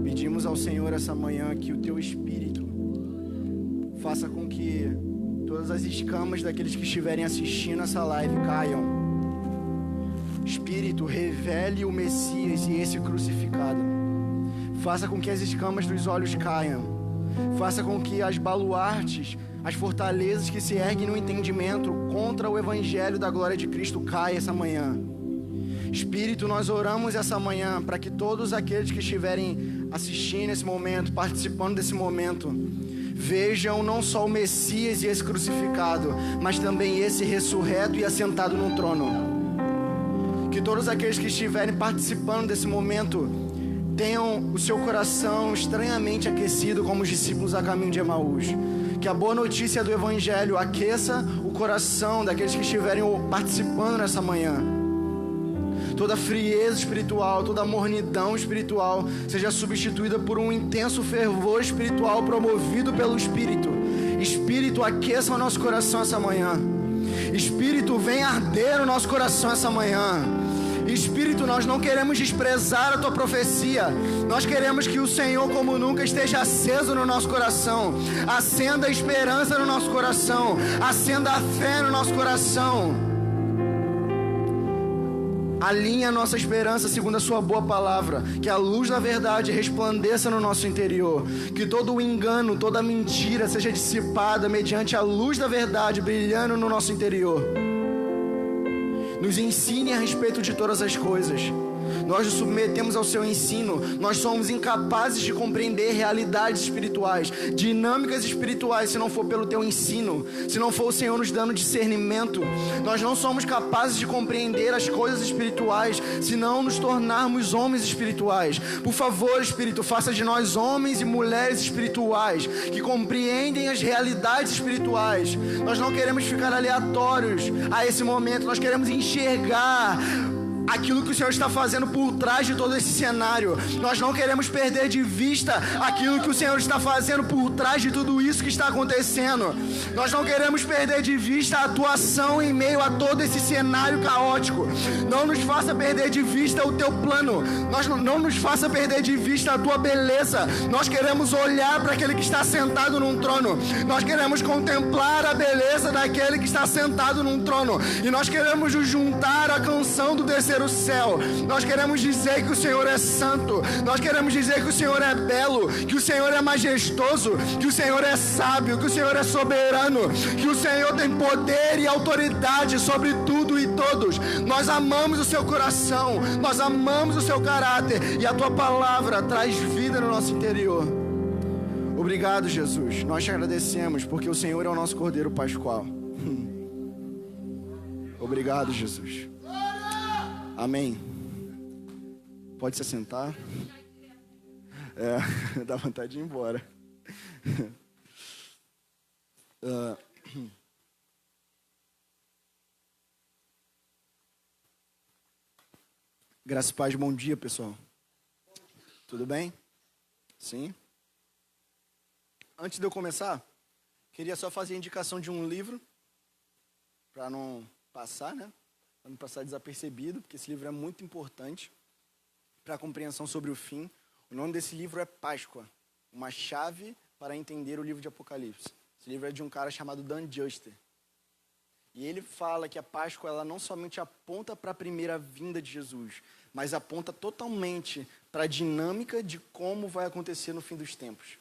Pedimos ao Senhor essa manhã que o Teu Espírito faça com que todas as escamas daqueles que estiverem assistindo essa live caiam. Espírito, revele o Messias e esse crucificado. Faça com que as escamas dos olhos caiam. Faça com que as baluartes, as fortalezas que se erguem no entendimento contra o Evangelho da glória de Cristo caiam essa manhã. Espírito, nós oramos essa manhã para que todos aqueles que estiverem assistindo esse momento, participando desse momento, vejam não só o Messias e esse crucificado, mas também esse ressurreto e assentado no trono. Que todos aqueles que estiverem participando desse momento tenham o seu coração estranhamente aquecido como os discípulos a caminho de Emaús. Que a boa notícia do Evangelho aqueça o coração daqueles que estiverem participando nessa manhã. Toda frieza espiritual, toda mornidão espiritual seja substituída por um intenso fervor espiritual promovido pelo Espírito. Espírito, aqueça o nosso coração essa manhã. Espírito, vem arder o nosso coração essa manhã. Espírito, nós não queremos desprezar a Tua profecia. Nós queremos que o Senhor, como nunca, esteja aceso no nosso coração. Acenda a esperança no nosso coração. Acenda a fé no nosso coração. Alinha a nossa esperança segundo a Sua boa palavra. Que a luz da verdade resplandeça no nosso interior. Que todo o engano, toda a mentira seja dissipada mediante a luz da verdade brilhando no nosso interior. Nos ensine a respeito de todas as coisas. Nós nos submetemos ao Seu ensino. Nós somos incapazes de compreender realidades espirituais, dinâmicas espirituais, se não for pelo Teu ensino, se não for o Senhor nos dando discernimento. Nós não somos capazes de compreender as coisas espirituais, se não nos tornarmos homens espirituais. Por favor, Espírito, faça de nós homens e mulheres espirituais, que compreendem as realidades espirituais. Nós não queremos ficar aleatórios a esse momento. Nós queremos enxergar aquilo que o Senhor está fazendo por trás de todo esse cenário. Nós não queremos perder de vista aquilo que o Senhor está fazendo por trás de tudo isso que está acontecendo. Nós não queremos perder de vista a atuação em meio a todo esse cenário caótico. Não nos faça perder de vista o Teu plano. Não nos faça perder de vista a Tua beleza. Nós queremos olhar para aquele que está sentado num trono. Nós queremos contemplar a beleza daquele que está sentado num trono. E nós queremos nos juntar à canção do descer o céu. Nós queremos dizer que o Senhor é santo. Nós queremos dizer que o Senhor é belo, que o Senhor é majestoso, que o Senhor é sábio, que o Senhor é soberano, que o Senhor tem poder e autoridade sobre tudo e todos. Nós amamos o Seu coração, nós amamos o Seu caráter, e a Tua palavra traz vida no nosso interior. Obrigado, Jesus. Nós te agradecemos porque o Senhor é o nosso Cordeiro Pascual. Obrigado, Jesus. Amém. Pode se assentar. Dá vontade de ir embora. Graças e paz, bom dia, pessoal. Tudo bem? Sim? Antes de eu começar, queria só fazer a indicação de um livro, para não passar, né? Para não passar desapercebido, porque esse livro é muito importante para a compreensão sobre o fim. O nome desse livro é Páscoa, uma chave para entender o livro de Apocalipse. Esse livro é de um cara chamado Dan Juster. E ele fala que a Páscoa ela não somente aponta para a primeira vinda de Jesus, mas aponta totalmente para a dinâmica de como vai acontecer no fim dos tempos.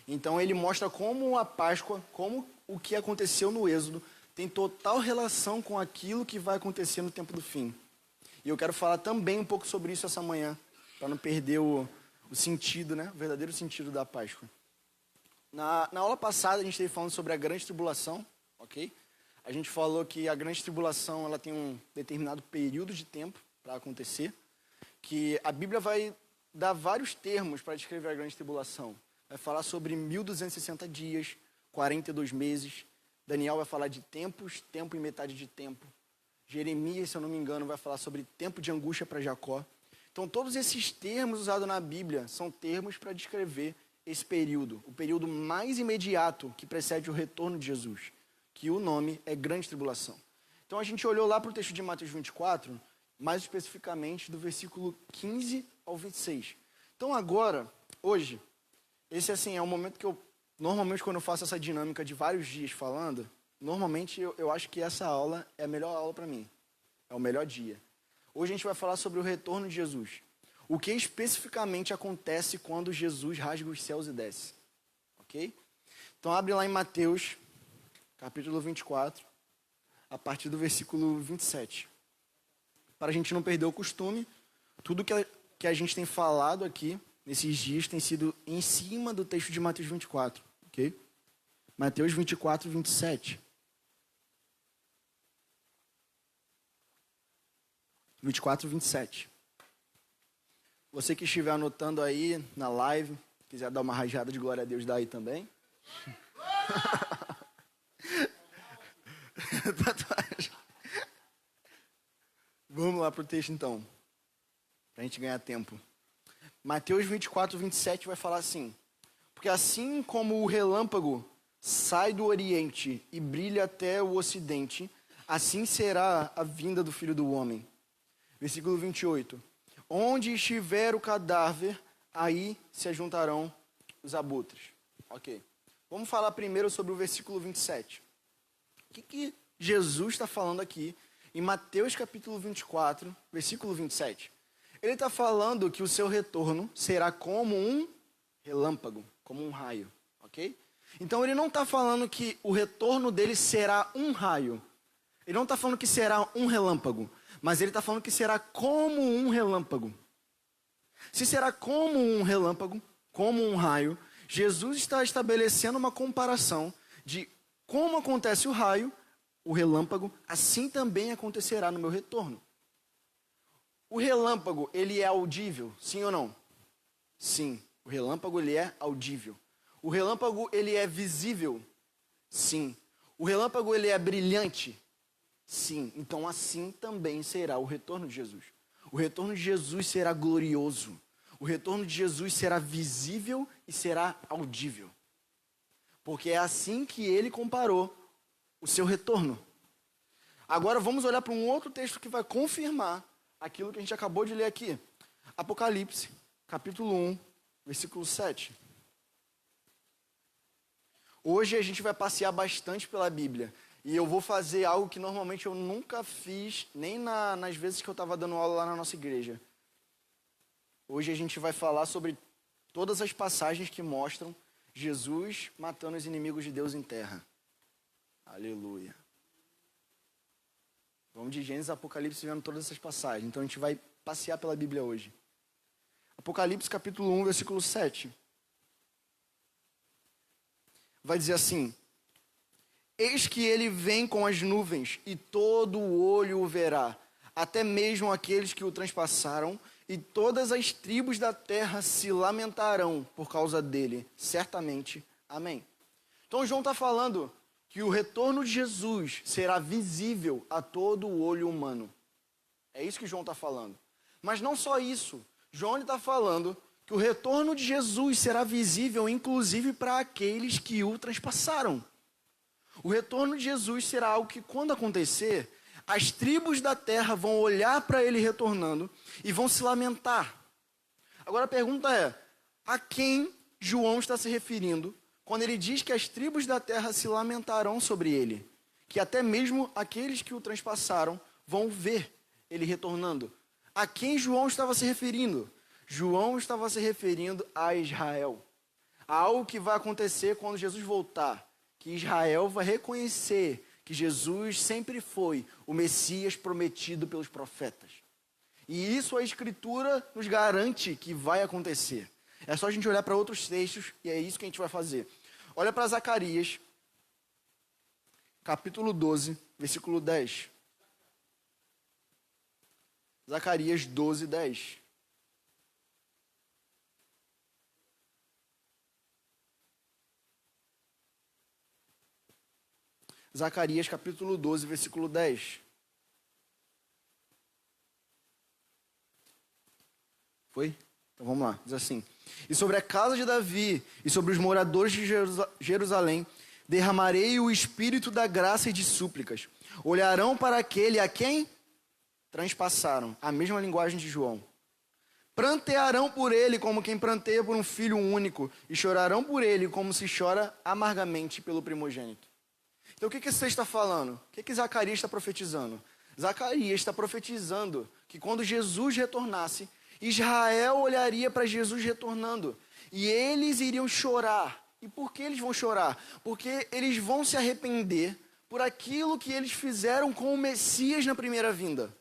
Então ele mostra como a Páscoa, como o que aconteceu no Êxodo, tem total relação com aquilo que vai acontecer no tempo do fim. E eu quero falar também um pouco sobre isso essa manhã, para não perder o sentido, né? O verdadeiro sentido da Páscoa. Na aula passada a gente esteve falando sobre a grande tribulação, ok? A gente falou que a grande tribulação ela tem um determinado período de tempo para acontecer, que a Bíblia vai dar vários termos para descrever a grande tribulação. Vai falar sobre 1260 dias, 42 meses. Daniel vai falar de tempos, tempo e metade de tempo. Jeremias, se eu não me engano, vai falar sobre tempo de angústia para Jacó. Então, todos esses termos usados na Bíblia são termos para descrever esse período, o período mais imediato que precede o retorno de Jesus, que o nome é grande tribulação. Então, a gente olhou lá para o texto de Mateus 24, mais especificamente do versículo 15 ao 26. Então, agora, hoje, esse assim é um momento que eu, normalmente quando eu faço essa dinâmica de vários dias falando, normalmente eu acho que essa aula é a melhor aula para mim, é o melhor dia. Hoje a gente vai falar sobre o retorno de Jesus. O que especificamente acontece quando Jesus rasga os céus e desce, ok? Então abre lá em Mateus, capítulo 24, a partir do versículo 27. Para a gente não perder o costume, tudo que a gente tem falado aqui, nesses dias, tem sido em cima do texto de Mateus 24, ok? Mateus 24, 27. 24, 27. Você que estiver anotando aí na live, quiser dar uma rajada de glória a Deus, dá aí também. Tatuagem. Vamos lá para o texto então, para a gente ganhar tempo. Mateus 24, 27 vai falar assim: porque assim como o relâmpago sai do oriente e brilha até o ocidente, assim será a vinda do Filho do Homem. Versículo 28. Onde estiver o cadáver, aí se ajuntarão os abutres. Ok. Vamos falar primeiro sobre o versículo 27. O que Jesus está falando aqui em Mateus capítulo 24, versículo 27? Ele está falando que o seu retorno será como um relâmpago, como um raio, ok? Então ele não está falando que o retorno dele será um raio. Ele não está falando que será um relâmpago, mas ele está falando que será como um relâmpago. Se será como um relâmpago, como um raio, Jesus está estabelecendo uma comparação de como acontece o raio, o relâmpago, assim também acontecerá no meu retorno. O relâmpago, ele é audível, sim ou não? Sim, o relâmpago, ele é audível. O relâmpago, ele é visível? Sim. O relâmpago, ele é brilhante? Sim. Então, assim também será o retorno de Jesus. O retorno de Jesus será glorioso. O retorno de Jesus será visível e será audível. Porque é assim que ele comparou o seu retorno. Agora, vamos olhar para um outro texto que vai confirmar aquilo que a gente acabou de ler aqui. Apocalipse, capítulo 1, versículo 7. Hoje a gente vai passear bastante pela Bíblia. E eu vou fazer algo que normalmente eu nunca fiz, nem nas vezes que eu estava dando aula lá na nossa igreja. Hoje a gente vai falar sobre todas as passagens que mostram Jesus matando os inimigos de Deus em terra. Aleluia. Vamos de Gênesis a Apocalipse vendo todas essas passagens. Então a gente vai passear pela Bíblia hoje. Apocalipse capítulo 1, versículo 7. Vai dizer assim: eis que ele vem com as nuvens, e todo o olho o verá, até mesmo aqueles que o transpassaram, e todas as tribos da terra se lamentarão por causa dele. Certamente. Amém. Então João está falando que o retorno de Jesus será visível a todo o olho humano. É isso que João está falando. Mas não só isso. João está falando que o retorno de Jesus será visível, inclusive, para aqueles que o transpassaram. O retorno de Jesus será algo que, quando acontecer, as tribos da terra vão olhar para ele retornando e vão se lamentar. Agora a pergunta é: a quem João está se referindo quando ele diz que as tribos da terra se lamentarão sobre ele? Que até mesmo aqueles que o transpassaram vão ver ele retornando. A quem João estava se referindo? João estava se referindo a Israel. A algo que vai acontecer quando Jesus voltar. Que Israel vai reconhecer que Jesus sempre foi o Messias prometido pelos profetas. E isso a Escritura nos garante que vai acontecer. É só a gente olhar para outros textos e é isso que a gente vai fazer. Olha para Zacarias, capítulo 12, versículo 10. Zacarias 12, 10. Zacarias capítulo 12, versículo 10. Foi? Então vamos lá, diz assim: e sobre a casa de Davi e sobre os moradores de Jerusalém derramarei o espírito da graça e de súplicas. Olharão para aquele a quem transpassaram, a mesma linguagem de João, Prantearão por ele como quem pranteia por um filho único, e chorarão por ele como se chora amargamente pelo primogênito. Então o que esse texto está falando? O que Zacarias está profetizando? Zacarias está profetizando que quando Jesus retornasse, Israel olharia para Jesus retornando, e eles iriam chorar. E por que eles vão chorar? Porque eles vão se arrepender por aquilo que eles fizeram com o Messias na primeira vinda.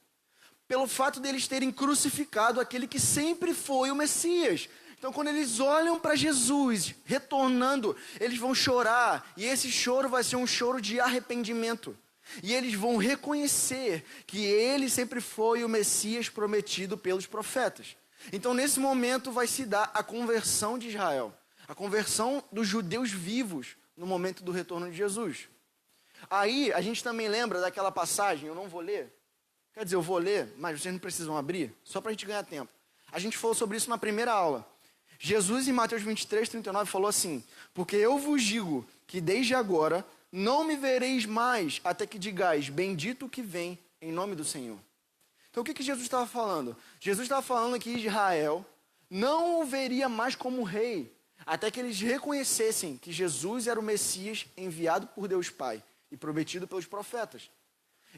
Pelo fato deles terem crucificado aquele que sempre foi o Messias. Então, quando eles olham para Jesus retornando, eles vão chorar. E esse choro vai ser um choro de arrependimento. E eles vão reconhecer que ele sempre foi o Messias prometido pelos profetas. Então, nesse momento, vai se dar a conversão de Israel. A conversão dos judeus vivos no momento do retorno de Jesus. Aí, a gente também lembra daquela passagem, eu não vou ler. Quer dizer, eu vou ler, mas vocês não precisam abrir, só para a gente ganhar tempo. A gente falou sobre isso na primeira aula. Jesus, em Mateus 23, 39, falou assim: porque eu vos digo que desde agora não me vereis mais, até que digais, bendito o que vem em nome do Senhor. Então o que Jesus estava falando? Jesus estava falando que Israel não o veria mais como rei, até que eles reconhecessem que Jesus era o Messias enviado por Deus Pai e prometido pelos profetas.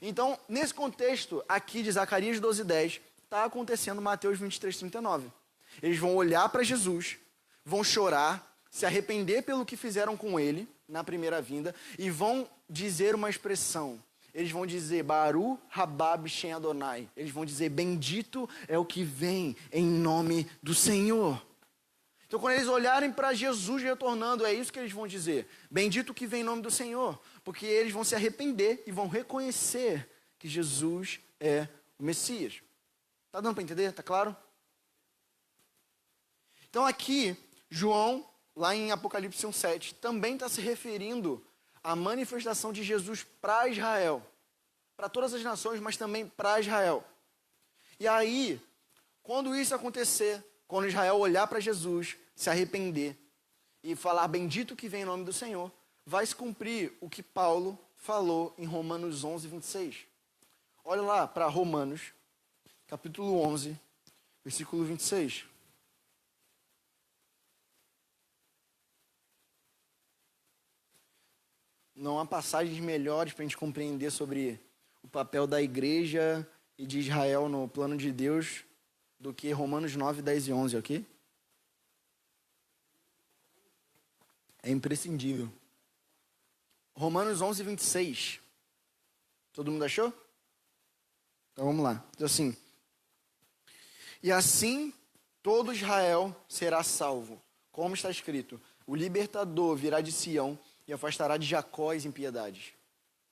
Então, nesse contexto aqui de Zacarias 12:10, está acontecendo Mateus 23, 39. Eles vão olhar para Jesus, vão chorar, se arrepender pelo que fizeram com ele na primeira vinda e vão dizer uma expressão. Eles vão dizer, Baru Rabab Shem Adonai. Eles vão dizer, bendito é o que vem em nome do Senhor. Então, quando eles olharem para Jesus retornando, é isso que eles vão dizer. Bendito que vem em nome do Senhor. Porque eles vão se arrepender e vão reconhecer que Jesus é o Messias. Está dando para entender? Está claro? Então, aqui, João, lá em Apocalipse 1:7, também está se referindo à manifestação de Jesus para Israel. Para todas as nações, mas também para Israel. E aí, quando isso acontecer, quando Israel olhar para Jesus, se arrepender e falar bendito que vem em nome do Senhor, vai se cumprir o que Paulo falou em Romanos 11, 26. Olha lá para Romanos, capítulo 11, versículo 26. Não há passagens melhores para a gente compreender sobre o papel da igreja e de Israel no plano de Deus do que Romanos 9, 10 e 11, ok? É imprescindível. Romanos 11, 26. Todo mundo achou? Então vamos lá. Diz assim: e assim todo Israel será salvo, como está escrito: o libertador virá de Sião e afastará de Jacó as impiedades.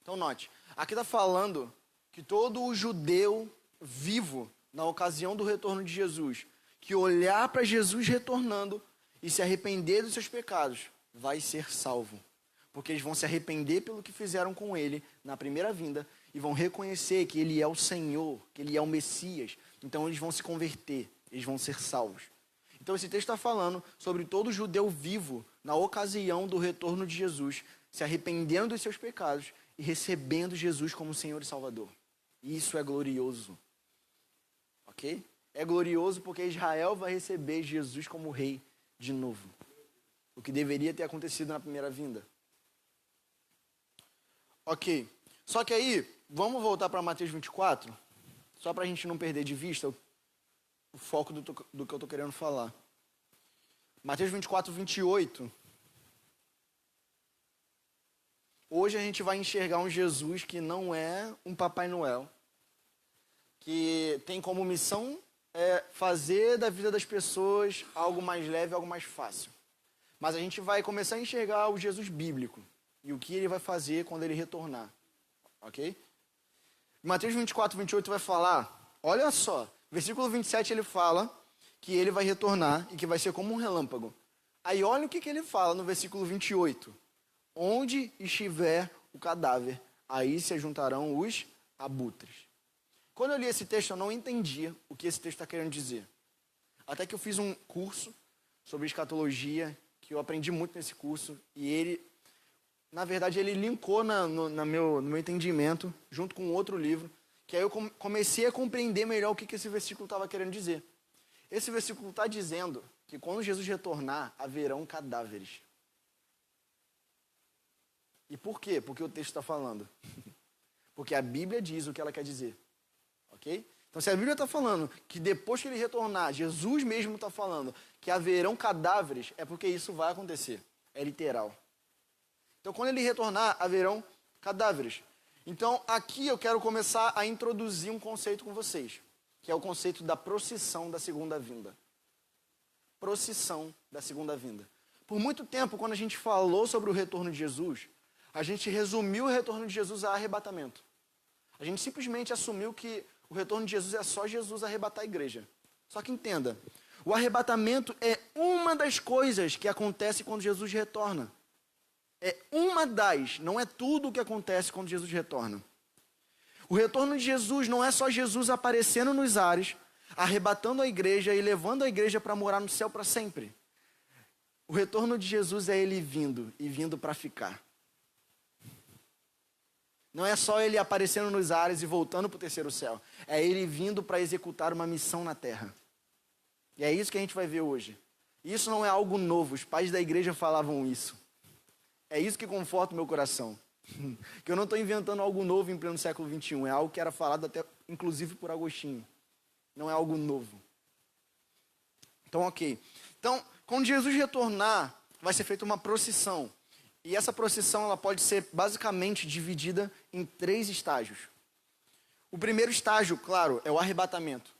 Então note, aqui está falando que todo o judeu vivo, na ocasião do retorno de Jesus, que olhar para Jesus retornando e se arrepender dos seus pecados, vai ser salvo. Porque eles vão se arrepender pelo que fizeram com ele na primeira vinda e vão reconhecer que ele é o Senhor, que ele é o Messias. Então eles vão se converter, eles vão ser salvos. Então esse texto está falando sobre todo judeu vivo na ocasião do retorno de Jesus, se arrependendo dos seus pecados e recebendo Jesus como Senhor e Salvador. E isso é glorioso. Ok? É glorioso porque Israel vai receber Jesus como rei de novo. O que deveria ter acontecido na primeira vinda. Ok. Só que aí, vamos voltar para Mateus 24, só para a gente não perder de vista o foco do que eu estou querendo falar. Mateus 24, 28. Hoje a gente vai enxergar um Jesus que não é um Papai Noel, que tem como missão fazer da vida das pessoas algo mais leve, algo mais fácil. Mas a gente vai começar a enxergar o Jesus bíblico e o que ele vai fazer quando ele retornar. Ok? Mateus 24, 28 vai falar, olha só, versículo 27 ele fala que ele vai retornar e que vai ser como um relâmpago. Aí olha o que ele fala no versículo 28. Onde estiver o cadáver, aí se juntarão os abutres. Quando eu li esse texto, eu não entendia o que esse texto está querendo dizer. Até que eu fiz um curso sobre escatologia, que eu aprendi muito nesse curso, e ele, na verdade, ele linkou no meu entendimento, junto com outro livro, que aí eu comecei a compreender melhor o que esse versículo estava querendo dizer. Esse versículo está dizendo que quando Jesus retornar, haverão cadáveres. E por quê? Porque o texto está falando. Porque a Bíblia diz o que ela quer dizer. Ok? Então, se a Bíblia está falando que depois que ele retornar, Jesus mesmo está falando que haverão cadáveres, é porque isso vai acontecer. É literal. Então, quando ele retornar, haverão cadáveres. Então, aqui eu quero começar a introduzir um conceito com vocês, que é o conceito da procissão da segunda vinda. Procissão da segunda vinda. Por muito tempo, quando a gente falou sobre o retorno de Jesus, a gente resumiu o retorno de Jesus a arrebatamento. A gente simplesmente assumiu que o retorno de Jesus é só Jesus arrebatar a igreja. Só que entenda, o arrebatamento é uma das coisas que acontece quando Jesus retorna. É uma das, não é tudo o que acontece quando Jesus retorna. O retorno de Jesus não é só Jesus aparecendo nos ares, arrebatando a igreja e levando a igreja para morar no céu para sempre. O retorno de Jesus é ele vindo, e vindo para ficar. Não é só ele aparecendo nos ares e voltando para o terceiro céu. É ele vindo para executar uma missão na terra. E é isso que a gente vai ver hoje. Isso não é algo novo, os pais da igreja falavam isso. É isso que conforta o meu coração. Que eu não estou inventando algo novo em pleno século XXI. É algo que era falado até, inclusive, por Agostinho. Não é algo novo. Então, ok. Então, quando Jesus retornar, vai ser feita uma procissão. E essa procissão ela pode ser basicamente dividida em 3 estágios. O primeiro estágio, claro, é o arrebatamento.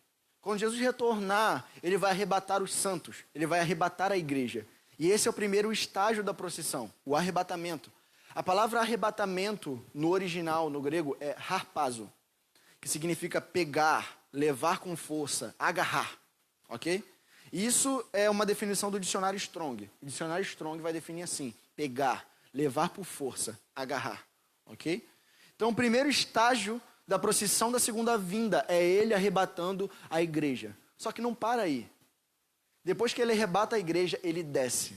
Quando Jesus retornar, ele vai arrebatar os santos. Ele vai arrebatar a igreja. E esse é o primeiro estágio da procissão, o arrebatamento. A palavra arrebatamento, no original, no grego, é harpazo, que significa pegar, levar com força, agarrar, ok? Isso é uma definição do dicionário Strong. O dicionário Strong vai definir assim, pegar, levar por força, agarrar, ok? Então, o primeiro estágio da procissão da segunda vinda é ele arrebatando a igreja. Só que não para aí. Depois que ele arrebata a igreja, ele desce.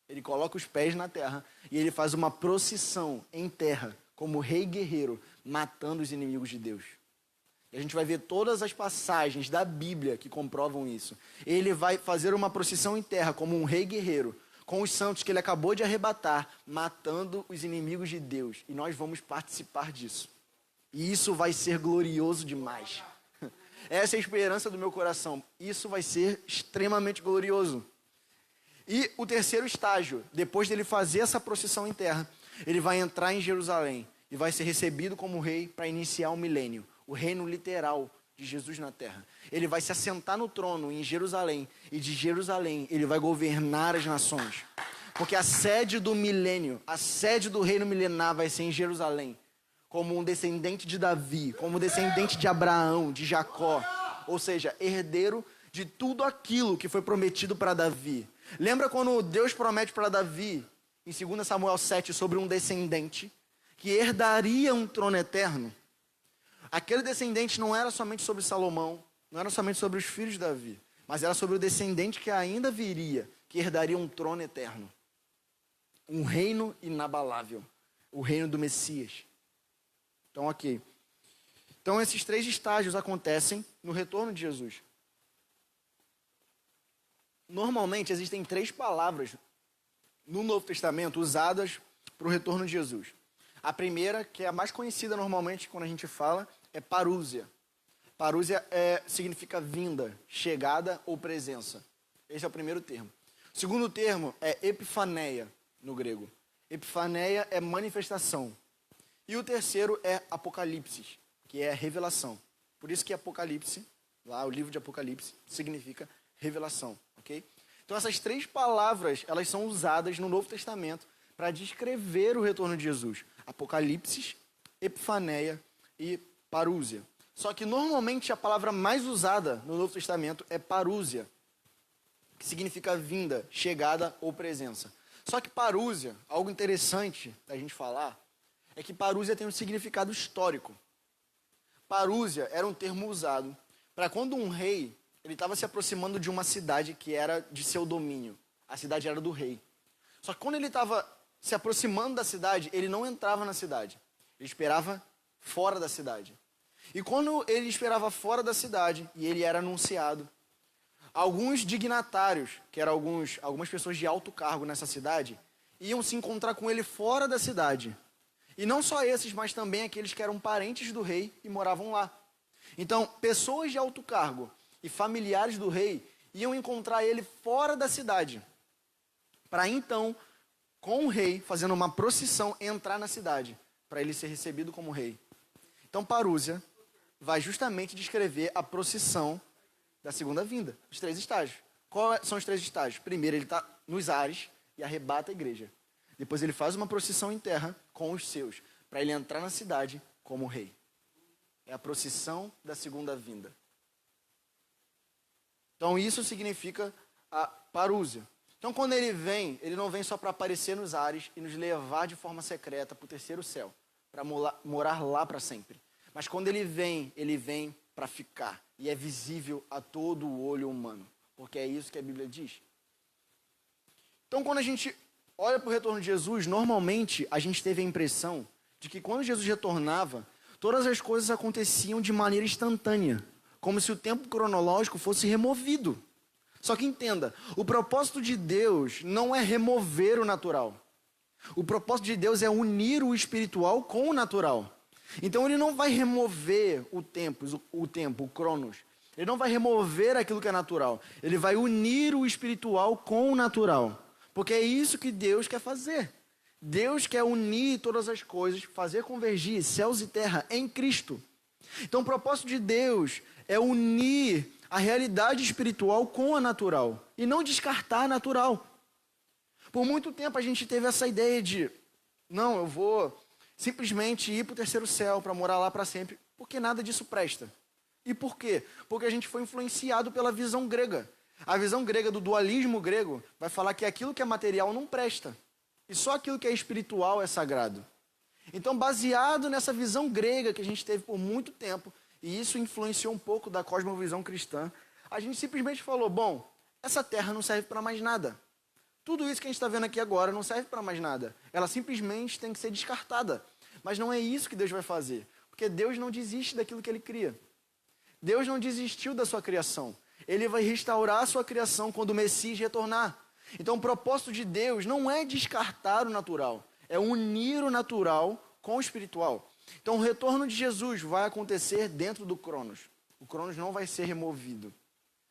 Ele coloca os pés na terra e ele faz uma procissão em terra, como rei guerreiro, matando os inimigos de Deus. E a gente vai ver todas as passagens da Bíblia que comprovam isso. Ele vai fazer uma procissão em terra, como um rei guerreiro, com os santos que ele acabou de arrebatar, matando os inimigos de Deus. E nós vamos participar disso. E isso vai ser glorioso demais. Essa é a esperança do meu coração. Isso vai ser extremamente glorioso. E o terceiro estágio, depois dele fazer essa procissão em terra, ele vai entrar em Jerusalém e vai ser recebido como rei para iniciar o milênio, o reino literal de Jesus na terra. Ele vai se assentar no trono em Jerusalém e de Jerusalém ele vai governar as nações. Porque a sede do milênio, a sede do reino milenar vai ser em Jerusalém. Como um descendente de Davi, como descendente de Abraão, de Jacó. Ou seja, herdeiro de tudo aquilo que foi prometido para Davi. Lembra quando Deus promete para Davi, em 2 Samuel 7, sobre um descendente que herdaria um trono eterno? Aquele descendente não era somente sobre Salomão, não era somente sobre os filhos de Davi, mas era sobre o descendente que ainda viria, que herdaria um trono eterno. Um reino inabalável, o reino do Messias. Então, ok. Então, esses 3 estágios acontecem no retorno de Jesus. Normalmente, existem 3 palavras no Novo Testamento usadas para o retorno de Jesus. A primeira, que é a mais conhecida normalmente quando a gente fala, é parúsia. Parúsia significa vinda, chegada ou presença. Esse é o primeiro termo. O segundo termo é epifaneia, no grego. Epifaneia é manifestação. E o terceiro é Apocalipse, que é revelação. Por isso que Apocalipse, lá o livro de Apocalipse, significa revelação, ok? Então essas 3 palavras, elas são usadas no Novo Testamento para descrever o retorno de Jesus. Apocalipse, epifaneia e parúsia. Só que normalmente a palavra mais usada no Novo Testamento é parúsia, que significa vinda, chegada ou presença. Só que parúsia, algo interessante da gente falar, é que parúsia tem um significado histórico. Parúsia era um termo usado para quando um rei ele estava se aproximando de uma cidade que era de seu domínio. A cidade era do rei. Só que quando ele estava se aproximando da cidade, ele não entrava na cidade. Ele esperava fora da cidade. E quando ele esperava fora da cidade, e ele era anunciado, alguns dignatários, que eram algumas pessoas de alto cargo nessa cidade, iam se encontrar com ele fora da cidade. E não só esses, mas também aqueles que eram parentes do rei e moravam lá. Então, pessoas de alto cargo e familiares do rei iam encontrar ele fora da cidade, para então, com o rei, fazendo uma procissão, entrar na cidade, para ele ser recebido como rei. Então, Parúzia vai justamente descrever a procissão da segunda vinda, os 3 estágios. Quais são os 3 estágios? Primeiro, ele está nos ares e arrebata a igreja. Depois, ele faz uma procissão em terra com os seus, para ele entrar na cidade como rei. É a procissão da segunda vinda. Então, isso significa a parúzia. Então, quando ele vem, ele não vem só para aparecer nos ares e nos levar de forma secreta para o terceiro céu, para morar lá para sempre. Mas quando ele vem para ficar. E é visível a todo o olho humano. Porque é isso que a Bíblia diz. Então, quando a gente olha para o retorno de Jesus, normalmente a gente teve a impressão de que quando Jesus retornava, todas as coisas aconteciam de maneira instantânea, como se o tempo cronológico fosse removido. Só que entenda, o propósito de Deus não é remover o natural. O propósito de Deus é unir o espiritual com o natural. Então ele não vai remover o tempo, o cronos. Ele não vai remover aquilo que é natural. Ele vai unir o espiritual com o natural. Porque é isso que Deus quer fazer. Deus quer unir todas as coisas, fazer convergir céus e terra em Cristo. Então o propósito de Deus é unir a realidade espiritual com a natural. E não descartar a natural. Por muito tempo a gente teve essa ideia de, não, eu vou simplesmente ir para o terceiro céu, para morar lá para sempre, porque nada disso presta. E por quê? Porque a gente foi influenciado pela visão grega. A visão grega do dualismo grego vai falar que aquilo que é material não presta. E só aquilo que é espiritual é sagrado. Então, baseado nessa visão grega que a gente teve por muito tempo, e isso influenciou um pouco da cosmovisão cristã, a gente simplesmente falou, bom, essa terra não serve para mais nada. Tudo isso que a gente está vendo aqui agora não serve para mais nada. Ela simplesmente tem que ser descartada. Mas não é isso que Deus vai fazer. Porque Deus não desiste daquilo que Ele cria. Deus não desistiu da sua criação. Ele vai restaurar a sua criação quando o Messias retornar. Então o propósito de Deus não é descartar o natural. É unir o natural com o espiritual. Então o retorno de Jesus vai acontecer dentro do Cronos. O Cronos não vai ser removido.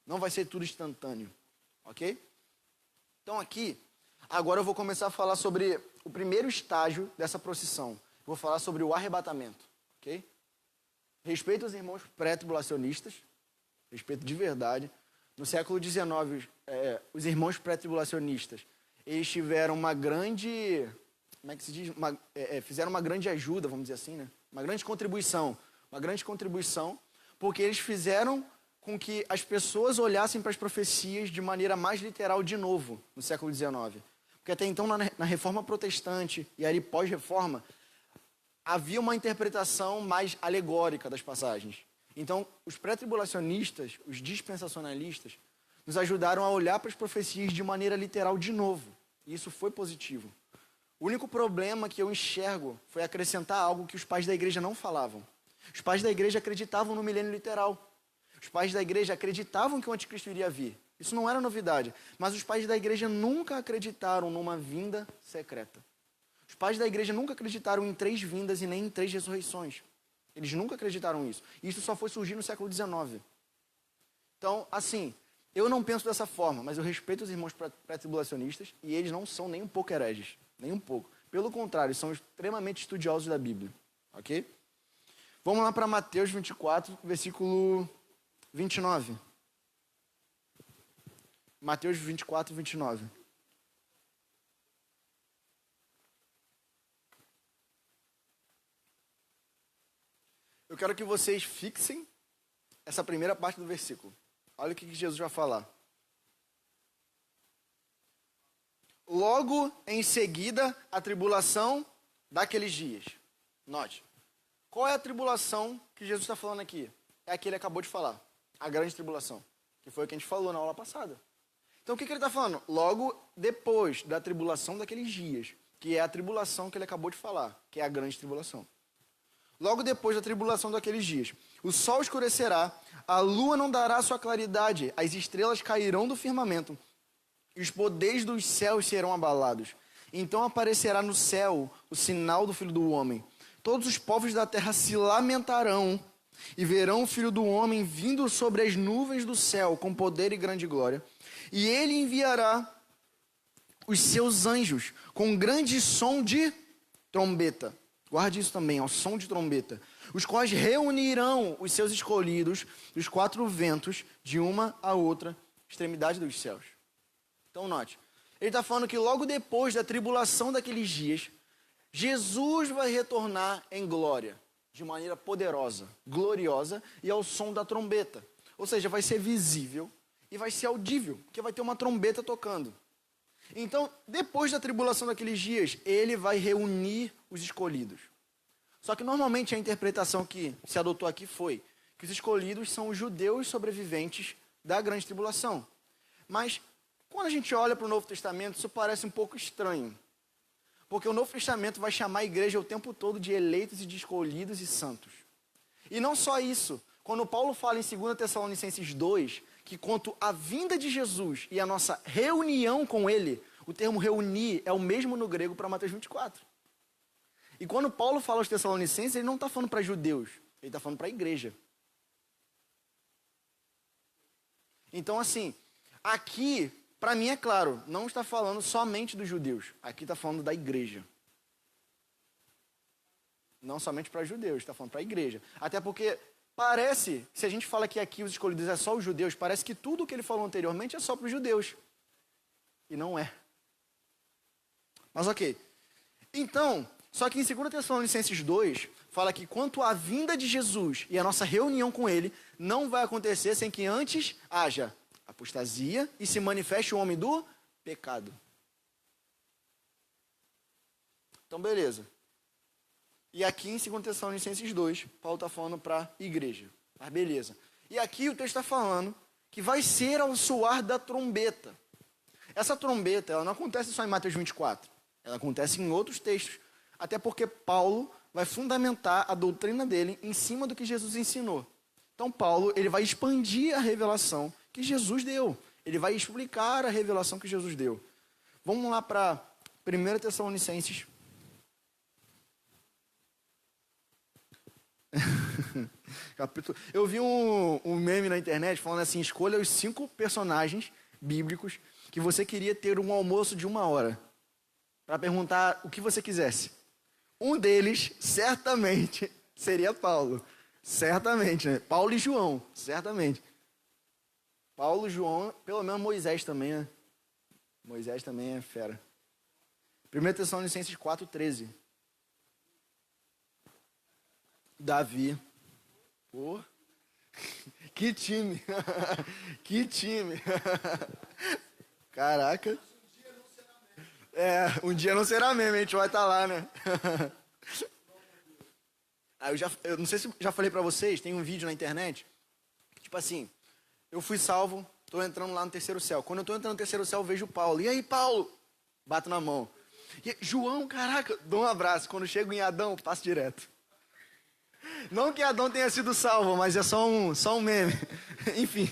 Não vai ser tudo instantâneo. Ok? Então aqui, agora eu vou começar a falar sobre o primeiro estágio dessa procissão. Vou falar sobre o arrebatamento, ok? Respeito aos irmãos pré-tribulacionistas, respeito de verdade. No século XIX, os irmãos pré-tribulacionistas, eles tiveram uma grande, como é que se diz? Fizeram uma grande ajuda, vamos dizer assim, né? Uma grande contribuição, porque eles fizeram com que as pessoas olhassem para as profecias de maneira mais literal de novo, no século XIX. Porque até então, na Reforma Protestante e ali pós-Reforma, havia uma interpretação mais alegórica das passagens. Então, os pré-tribulacionistas, os dispensacionalistas, nos ajudaram a olhar para as profecias de maneira literal de novo. E isso foi positivo. O único problema que eu enxergo foi acrescentar algo que os pais da igreja não falavam. Os pais da igreja acreditavam no milênio literal. Os pais da igreja acreditavam que o anticristo iria vir. Isso não era novidade. Mas os pais da igreja nunca acreditaram numa vinda secreta. Os pais da igreja nunca acreditaram em 3 vindas e nem em 3 ressurreições. Eles nunca acreditaram nisso. Isso só foi surgir no século XIX. Então, assim, eu não penso dessa forma, mas eu respeito os irmãos pré-tribulacionistas e eles não são nem um pouco hereges. Nem um pouco. Pelo contrário, são extremamente estudiosos da Bíblia. Ok? Vamos lá para Mateus 24, versículo 29. Mateus 24, 29. Eu quero que vocês fixem essa primeira parte do versículo. Olha o que Jesus vai falar. Logo em seguida, a tribulação daqueles dias. Note. Qual é a tribulação que Jesus está falando aqui? É a que ele acabou de falar. A grande tribulação. Que foi o que a gente falou na aula passada. Então o que ele está falando? Logo depois da tribulação daqueles dias. Que é a tribulação que ele acabou de falar. Que é a grande tribulação. Logo depois da tribulação daqueles dias. O sol escurecerá, a lua não dará sua claridade, as estrelas cairão do firmamento, e os poderes dos céus serão abalados. Então aparecerá no céu o sinal do Filho do Homem. Todos os povos da terra se lamentarão e verão o Filho do Homem vindo sobre as nuvens do céu com poder e grande glória. E ele enviará os seus anjos com grande som de trombeta. Guarde isso também, ao som de trombeta. Os quais reunirão os seus escolhidos dos quatro ventos de uma a outra extremidade dos céus. Então note, ele está falando que logo depois da tribulação daqueles dias, Jesus vai retornar em glória, de maneira poderosa, gloriosa e ao som da trombeta. Ou seja, vai ser visível e vai ser audível, porque vai ter uma trombeta tocando. Então, depois da tribulação daqueles dias, ele vai reunir os escolhidos. Só que normalmente a interpretação que se adotou aqui foi que os escolhidos são os judeus sobreviventes da grande tribulação. Mas, quando a gente olha para o Novo Testamento, isso parece um pouco estranho. Porque o Novo Testamento vai chamar a igreja o tempo todo de eleitos e de escolhidos e santos. E não só isso. Quando Paulo fala em 2 Tessalonicenses 2, que quanto à vinda de Jesus e a nossa reunião com ele, o termo reunir é o mesmo no grego para Mateus 24. E quando Paulo fala aos Tessalonicenses, ele não está falando para judeus, ele está falando para a igreja. Então assim, aqui, para mim é claro, não está falando somente dos judeus, aqui está falando da igreja. Não somente para judeus, está falando para a igreja. Até porque parece, se a gente fala que aqui os escolhidos é só os judeus, parece que tudo o que ele falou anteriormente é só para os judeus. E não é. Mas ok. Então, só que em 2 Tessalonicenses 2, fala que quanto à vinda de Jesus e a nossa reunião com ele, não vai acontecer sem que antes haja apostasia e se manifeste o homem do pecado. Então, beleza. E aqui em 2 Tessalonicenses 2, Paulo está falando para a igreja. Mas beleza. E aqui o texto está falando que vai ser ao soar da trombeta. Essa trombeta, ela não acontece só em Mateus 24. Ela acontece em outros textos. Até porque Paulo vai fundamentar a doutrina dele em cima do que Jesus ensinou. Então Paulo, ele vai expandir a revelação que Jesus deu. Ele vai explicar a revelação que Jesus deu. Vamos lá para 1 Tessalonicenses. Eu vi um meme na internet falando assim: escolha os 5 personagens bíblicos que você queria ter um almoço de 1 hora. Para perguntar o que você quisesse. Um deles, certamente, seria Paulo. Certamente, né? Paulo e João, certamente. Paulo, João, pelo menos Moisés também, né? Moisés também é fera. 1 Tessalonicenses 4,13. Davi. Pô. Que time. Que time. Caraca. Um dia não será mesmo, a gente vai estar lá, né? Eu não sei se já falei pra vocês, tem um vídeo na internet, tipo assim, eu fui salvo, tô entrando lá no 3º céu. Quando eu tô entrando no 3º céu, eu vejo o Paulo. E aí, Paulo? Bato na mão. E, João, caraca, dou um abraço. Quando chego em Adão, passo direto. Não que Adão tenha sido salvo, mas é só um meme. Enfim.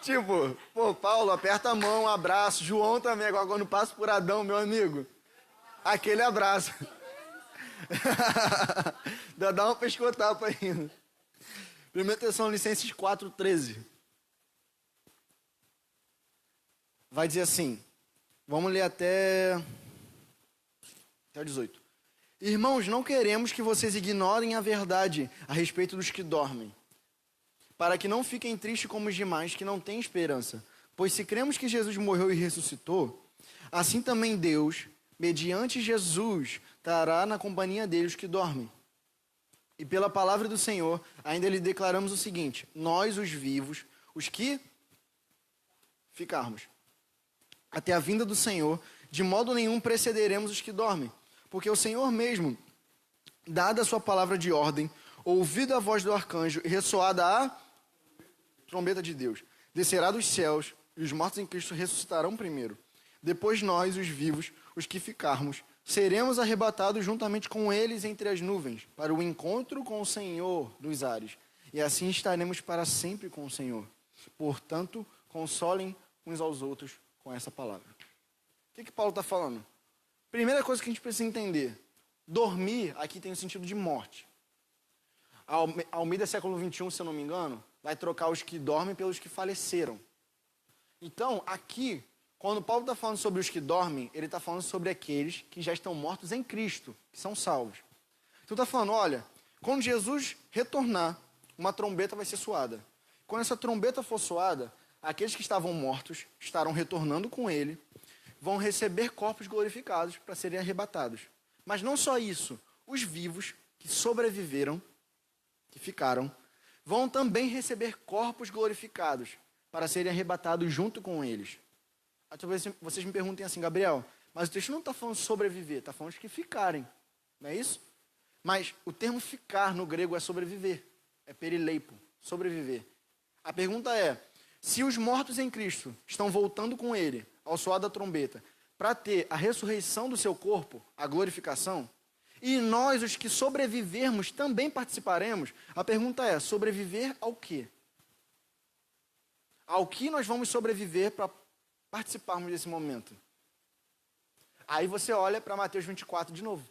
Tipo, pô, Paulo, aperta a mão, abraço. João também, agora quando passo por Adão, meu amigo, aquele abraço. Dá uma pescotapa ainda. 1 Tessalonicenses 4,13. Vai dizer assim, vamos ler até o 18. Irmãos, não queremos que vocês ignorem a verdade a respeito dos que dormem, para que não fiquem tristes como os demais que não têm esperança. Pois se cremos que Jesus morreu e ressuscitou, assim também Deus, mediante Jesus, estará na companhia deles que dormem. E pela palavra do Senhor, ainda lhe declaramos o seguinte: nós, os vivos, os que ficarmos, até a vinda do Senhor, de modo nenhum precederemos os que dormem. Porque o Senhor mesmo, dada a sua palavra de ordem, ouvido a voz do arcanjo e ressoada a trombeta de Deus, descerá dos céus e os mortos em Cristo ressuscitarão primeiro. Depois nós, os vivos, os que ficarmos, seremos arrebatados juntamente com eles entre as nuvens, para o encontro com o Senhor dos ares. E assim estaremos para sempre com o Senhor. Portanto, consolem uns aos outros com essa palavra. O que Paulo está falando? Primeira coisa que a gente precisa entender. Dormir, aqui tem o sentido de morte. A Almeida século XXI, se eu não me engano, vai trocar os que dormem pelos que faleceram. Então, aqui, quando Paulo está falando sobre os que dormem, ele está falando sobre aqueles que já estão mortos em Cristo, que são salvos. Então está falando, olha, quando Jesus retornar, uma trombeta vai ser soada. Quando essa trombeta for soada, aqueles que estavam mortos estarão retornando com ele, vão receber corpos glorificados para serem arrebatados. Mas não só isso, os vivos que sobreviveram, que ficaram, vão também receber corpos glorificados para serem arrebatados junto com eles. Aí talvez vocês me perguntem assim, Gabriel, mas o texto não está falando sobreviver, está falando de que ficarem, não é isso? Mas o termo ficar no grego é sobreviver, é perileipo, sobreviver. A pergunta é, se os mortos em Cristo estão voltando com ele, ao soar da trombeta, para ter a ressurreição do seu corpo, a glorificação, e nós, os que sobrevivermos, também participaremos, a pergunta é, sobreviver ao quê? Ao que nós vamos sobreviver para participarmos desse momento? Aí você olha para Mateus 24 de novo.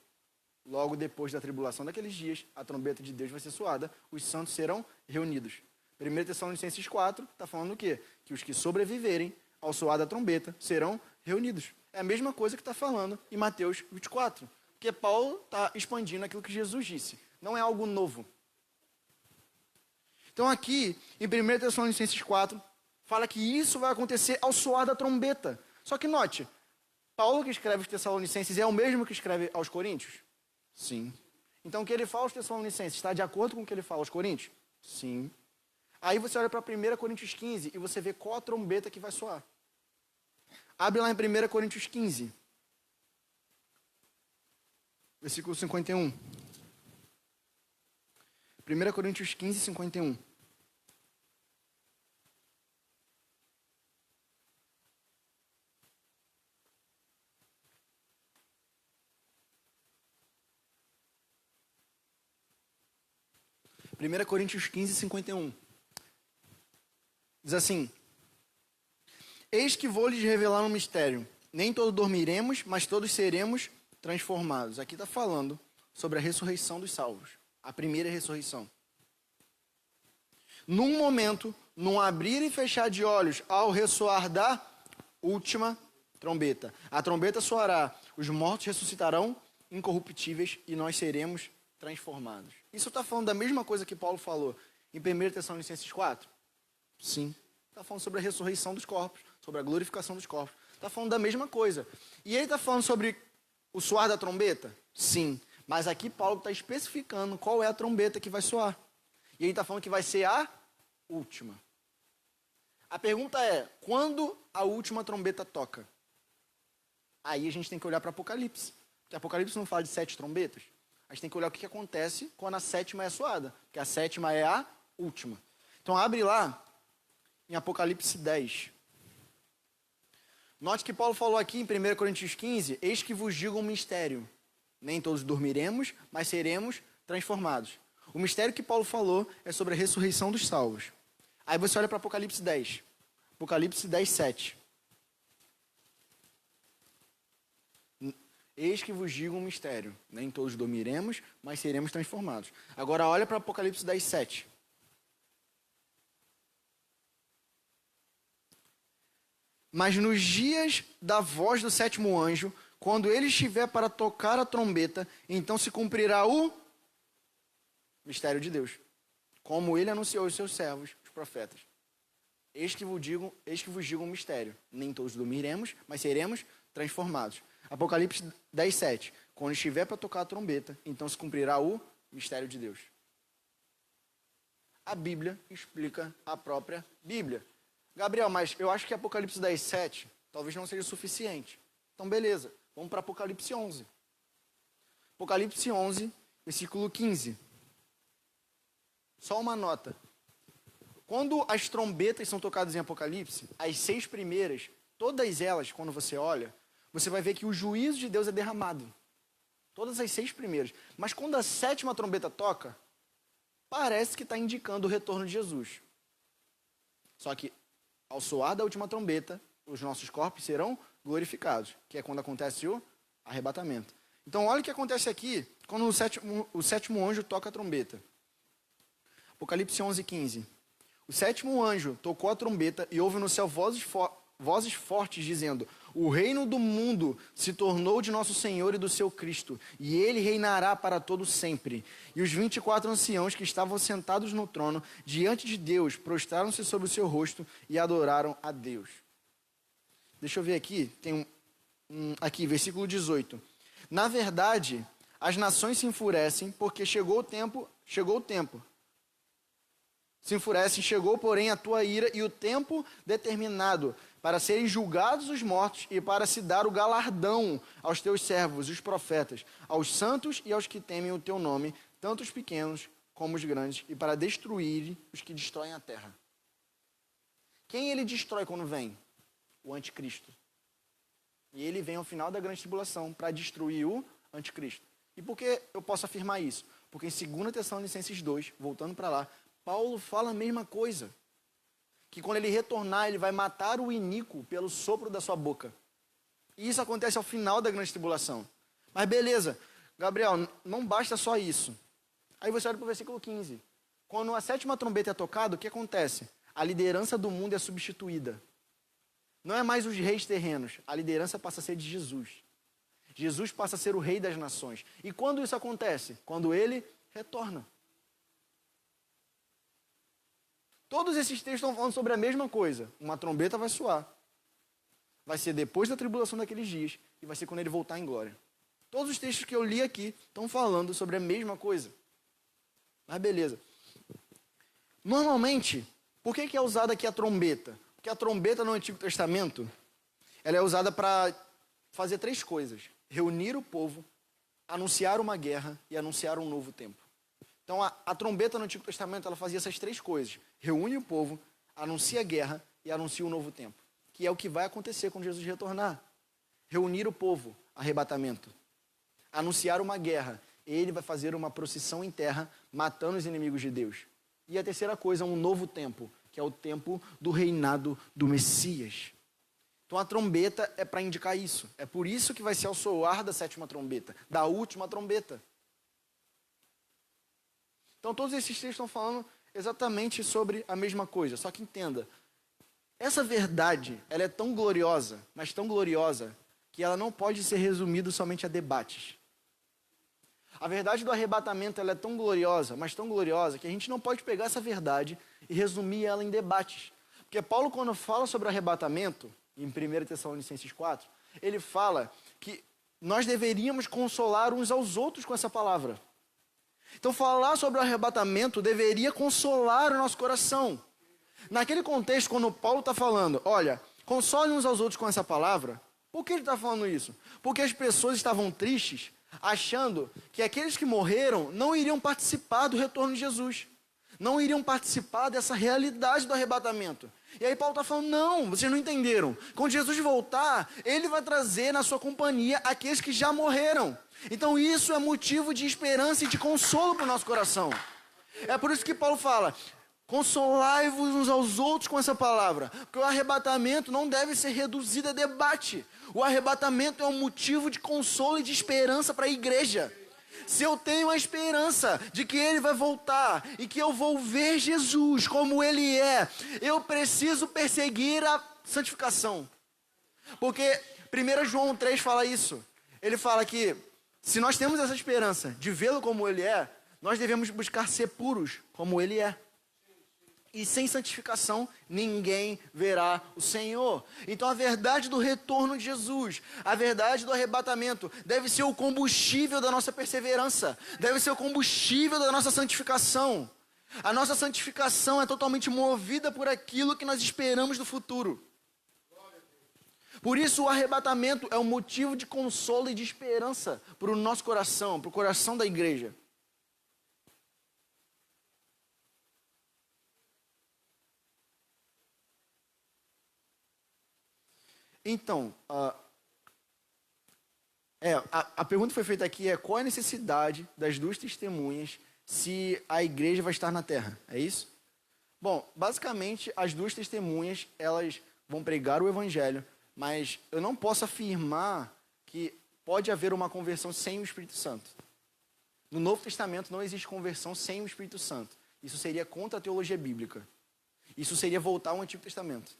Logo depois da tribulação daqueles dias, a trombeta de Deus vai ser soada, os santos serão reunidos. 1 Tessalonicenses 4 está falando o quê? Que os que sobreviverem ao soar da trombeta serão reunidos. É a mesma coisa que está falando em Mateus 24. Porque Paulo está expandindo aquilo que Jesus disse. Não é algo novo. Então aqui, em 1 Tessalonicenses 4, fala que isso vai acontecer ao soar da trombeta. Só que note, Paulo que escreve os Tessalonicenses é o mesmo que escreve aos Coríntios? Sim. Então o que ele fala aos Tessalonicenses está de acordo com o que ele fala aos Coríntios? Sim. Aí você olha para 1 Coríntios 15 e você vê qual a trombeta que vai soar. Abre lá em 1 Coríntios 15. Versículo 51. 1 Coríntios 15, 51. Primeira Coríntios 15, 51. Diz assim: eis que vou lhes revelar um mistério. Nem todos dormiremos, mas todos seremos transformados. Aqui está falando sobre a ressurreição dos salvos. A primeira ressurreição. Num momento, num abrir e fechar de olhos, ao ressoar da última trombeta. A trombeta soará, os mortos ressuscitarão incorruptíveis e nós seremos transformados. Isso está falando da mesma coisa que Paulo falou em 1 Tessalonicenses 4? Sim. Está falando sobre a ressurreição dos corpos, sobre a glorificação dos corpos. Está falando da mesma coisa. E ele está falando sobre o soar da trombeta? Sim. Mas aqui Paulo está especificando qual é a trombeta que vai soar. E ele está falando que vai ser a última. A pergunta é, quando a última trombeta toca? Aí a gente tem que olhar para Apocalipse. Porque Apocalipse não fala de 7 trombetas. A gente tem que olhar o que acontece quando a sétima é soada. Porque a sétima é a última. Então abre lá em Apocalipse 10. Note que Paulo falou aqui em 1 Coríntios 15, eis que vos digo um mistério. Nem todos dormiremos, mas seremos transformados. O mistério que Paulo falou é sobre a ressurreição dos salvos. Aí você olha para Apocalipse 10. Apocalipse 10, 7. Eis que vos digo um mistério. Nem todos dormiremos, mas seremos transformados. Agora olha para Apocalipse 10, 7. Mas nos dias da voz do sétimo anjo, quando ele estiver para tocar a trombeta, então se cumprirá o mistério de Deus, como ele anunciou aos seus servos, os profetas. Eis que vos digo um mistério. Nem todos dormiremos, mas seremos transformados. Apocalipse 10, 7. Quando estiver para tocar a trombeta, então se cumprirá o mistério de Deus. A Bíblia explica a própria Bíblia. Gabriel, mas eu acho que Apocalipse 10, 7 talvez não seja suficiente. Então, beleza. Vamos para Apocalipse 11. Apocalipse 11, versículo 15. Só uma nota. Quando as trombetas são tocadas em Apocalipse, as 6 primeiras, todas elas, quando você olha, você vai ver que o juízo de Deus é derramado. Todas as 6 primeiras. Mas quando a 7ª trombeta toca, parece que está indicando o retorno de Jesus. Só que, ao soar da última trombeta, os nossos corpos serão glorificados, que é quando acontece o arrebatamento. Então, olha o que acontece aqui, quando o sétimo anjo toca a trombeta. Apocalipse 11:15. O 7º anjo tocou a trombeta e houve no céu vozes fortes dizendo: o reino do mundo se tornou de nosso Senhor e do seu Cristo, e ele reinará para todo sempre. E os 24 anciãos que estavam sentados no trono, diante de Deus, prostraram-se sobre o seu rosto e adoraram a Deus. Deixa eu ver aqui, tem aqui, versículo 18. Na verdade, as nações se enfurecem, porque chegou o tempo. Se enfurecem, chegou, porém, a tua ira e o tempo determinado para serem julgados os mortos e para se dar o galardão aos teus servos, os profetas, aos santos e aos que temem o teu nome, tanto os pequenos como os grandes, e para destruir os que destroem a terra. Quem ele destrói quando vem? O anticristo. E ele vem ao final da grande tribulação para destruir o anticristo. E por que eu posso afirmar isso? Porque em 2 Tessalonicenses 2, voltando para lá, Paulo fala a mesma coisa. Que quando ele retornar, ele vai matar o iníquo pelo sopro da sua boca. E isso acontece ao final da grande tribulação. Mas beleza, Gabriel, não basta só isso. Aí você olha para o versículo 15. Quando a 7ª trombeta é tocada, o que acontece? A liderança do mundo é substituída. Não é mais os reis terrenos, a liderança passa a ser de Jesus. Jesus passa a ser o rei das nações. E quando isso acontece? Quando ele retorna. Todos esses textos estão falando sobre a mesma coisa. Uma trombeta vai soar. Vai ser depois da tribulação daqueles dias e vai ser quando ele voltar em glória. Todos os textos que eu li aqui estão falando sobre a mesma coisa. Mas beleza. Normalmente, por que é usada aqui a trombeta? Porque a trombeta no Antigo Testamento, ela é usada para fazer 3 coisas. Reunir o povo, anunciar uma guerra e anunciar um novo tempo. Então, a trombeta no Antigo Testamento, ela fazia essas 3 coisas. Reúne o povo, anuncia a guerra e anuncia um novo tempo. Que é o que vai acontecer quando Jesus retornar. Reunir o povo, arrebatamento. Anunciar uma guerra. Ele vai fazer uma procissão em terra, matando os inimigos de Deus. E a terceira coisa, um novo tempo, que é o tempo do reinado do Messias. Então a trombeta é para indicar isso. É por isso que vai ser ao soar da 7ª trombeta, da última trombeta. Então todos esses textos estão falando exatamente sobre a mesma coisa. Só que entenda, essa verdade, ela é tão gloriosa, mas tão gloriosa, que ela não pode ser resumida somente a debates. A verdade do arrebatamento, ela é tão gloriosa, mas tão gloriosa, que a gente não pode pegar essa verdade e resumir ela em debates. Porque Paulo, quando fala sobre o arrebatamento, em 1 Tessalonicenses 4, ele fala que nós deveríamos consolar uns aos outros com essa palavra. Então, falar sobre o arrebatamento deveria consolar o nosso coração. Naquele contexto, quando Paulo está falando, olha, console uns aos outros com essa palavra, por que ele está falando isso? Porque as pessoas estavam tristes, achando que aqueles que morreram não iriam participar do retorno de Jesus. Não iriam participar dessa realidade do arrebatamento. E aí Paulo está falando, não, vocês não entenderam. Quando Jesus voltar, ele vai trazer na sua companhia aqueles que já morreram. Então isso é motivo de esperança e de consolo para o nosso coração. É por isso que Paulo fala, consolai-vos uns aos outros com essa palavra. Porque o arrebatamento não deve ser reduzido a debate. O arrebatamento é um motivo de consolo e de esperança para a igreja. Se eu tenho a esperança de que ele vai voltar e que eu vou ver Jesus como ele é, eu preciso perseguir a santificação. Porque 1 João 3 fala isso. Ele fala que se nós temos essa esperança de vê-lo como ele é, nós devemos buscar ser puros como ele é. E sem santificação, ninguém verá o Senhor. Então a verdade do retorno de Jesus, a verdade do arrebatamento, deve ser o combustível da nossa perseverança. Deve ser o combustível da nossa santificação. A nossa santificação é totalmente movida por aquilo que nós esperamos do futuro. Por isso o arrebatamento é um motivo de consolo e de esperança para o nosso coração, para o coração da igreja. Então, A pergunta que foi feita aqui é qual a necessidade das duas testemunhas se a igreja vai estar na terra, é isso? Bom, basicamente, as duas testemunhas, elas vão pregar o evangelho, mas eu não posso afirmar que pode haver uma conversão sem o Espírito Santo. No Novo Testamento não existe conversão sem o Espírito Santo. Isso seria contra a teologia bíblica. Isso seria voltar ao Antigo Testamento.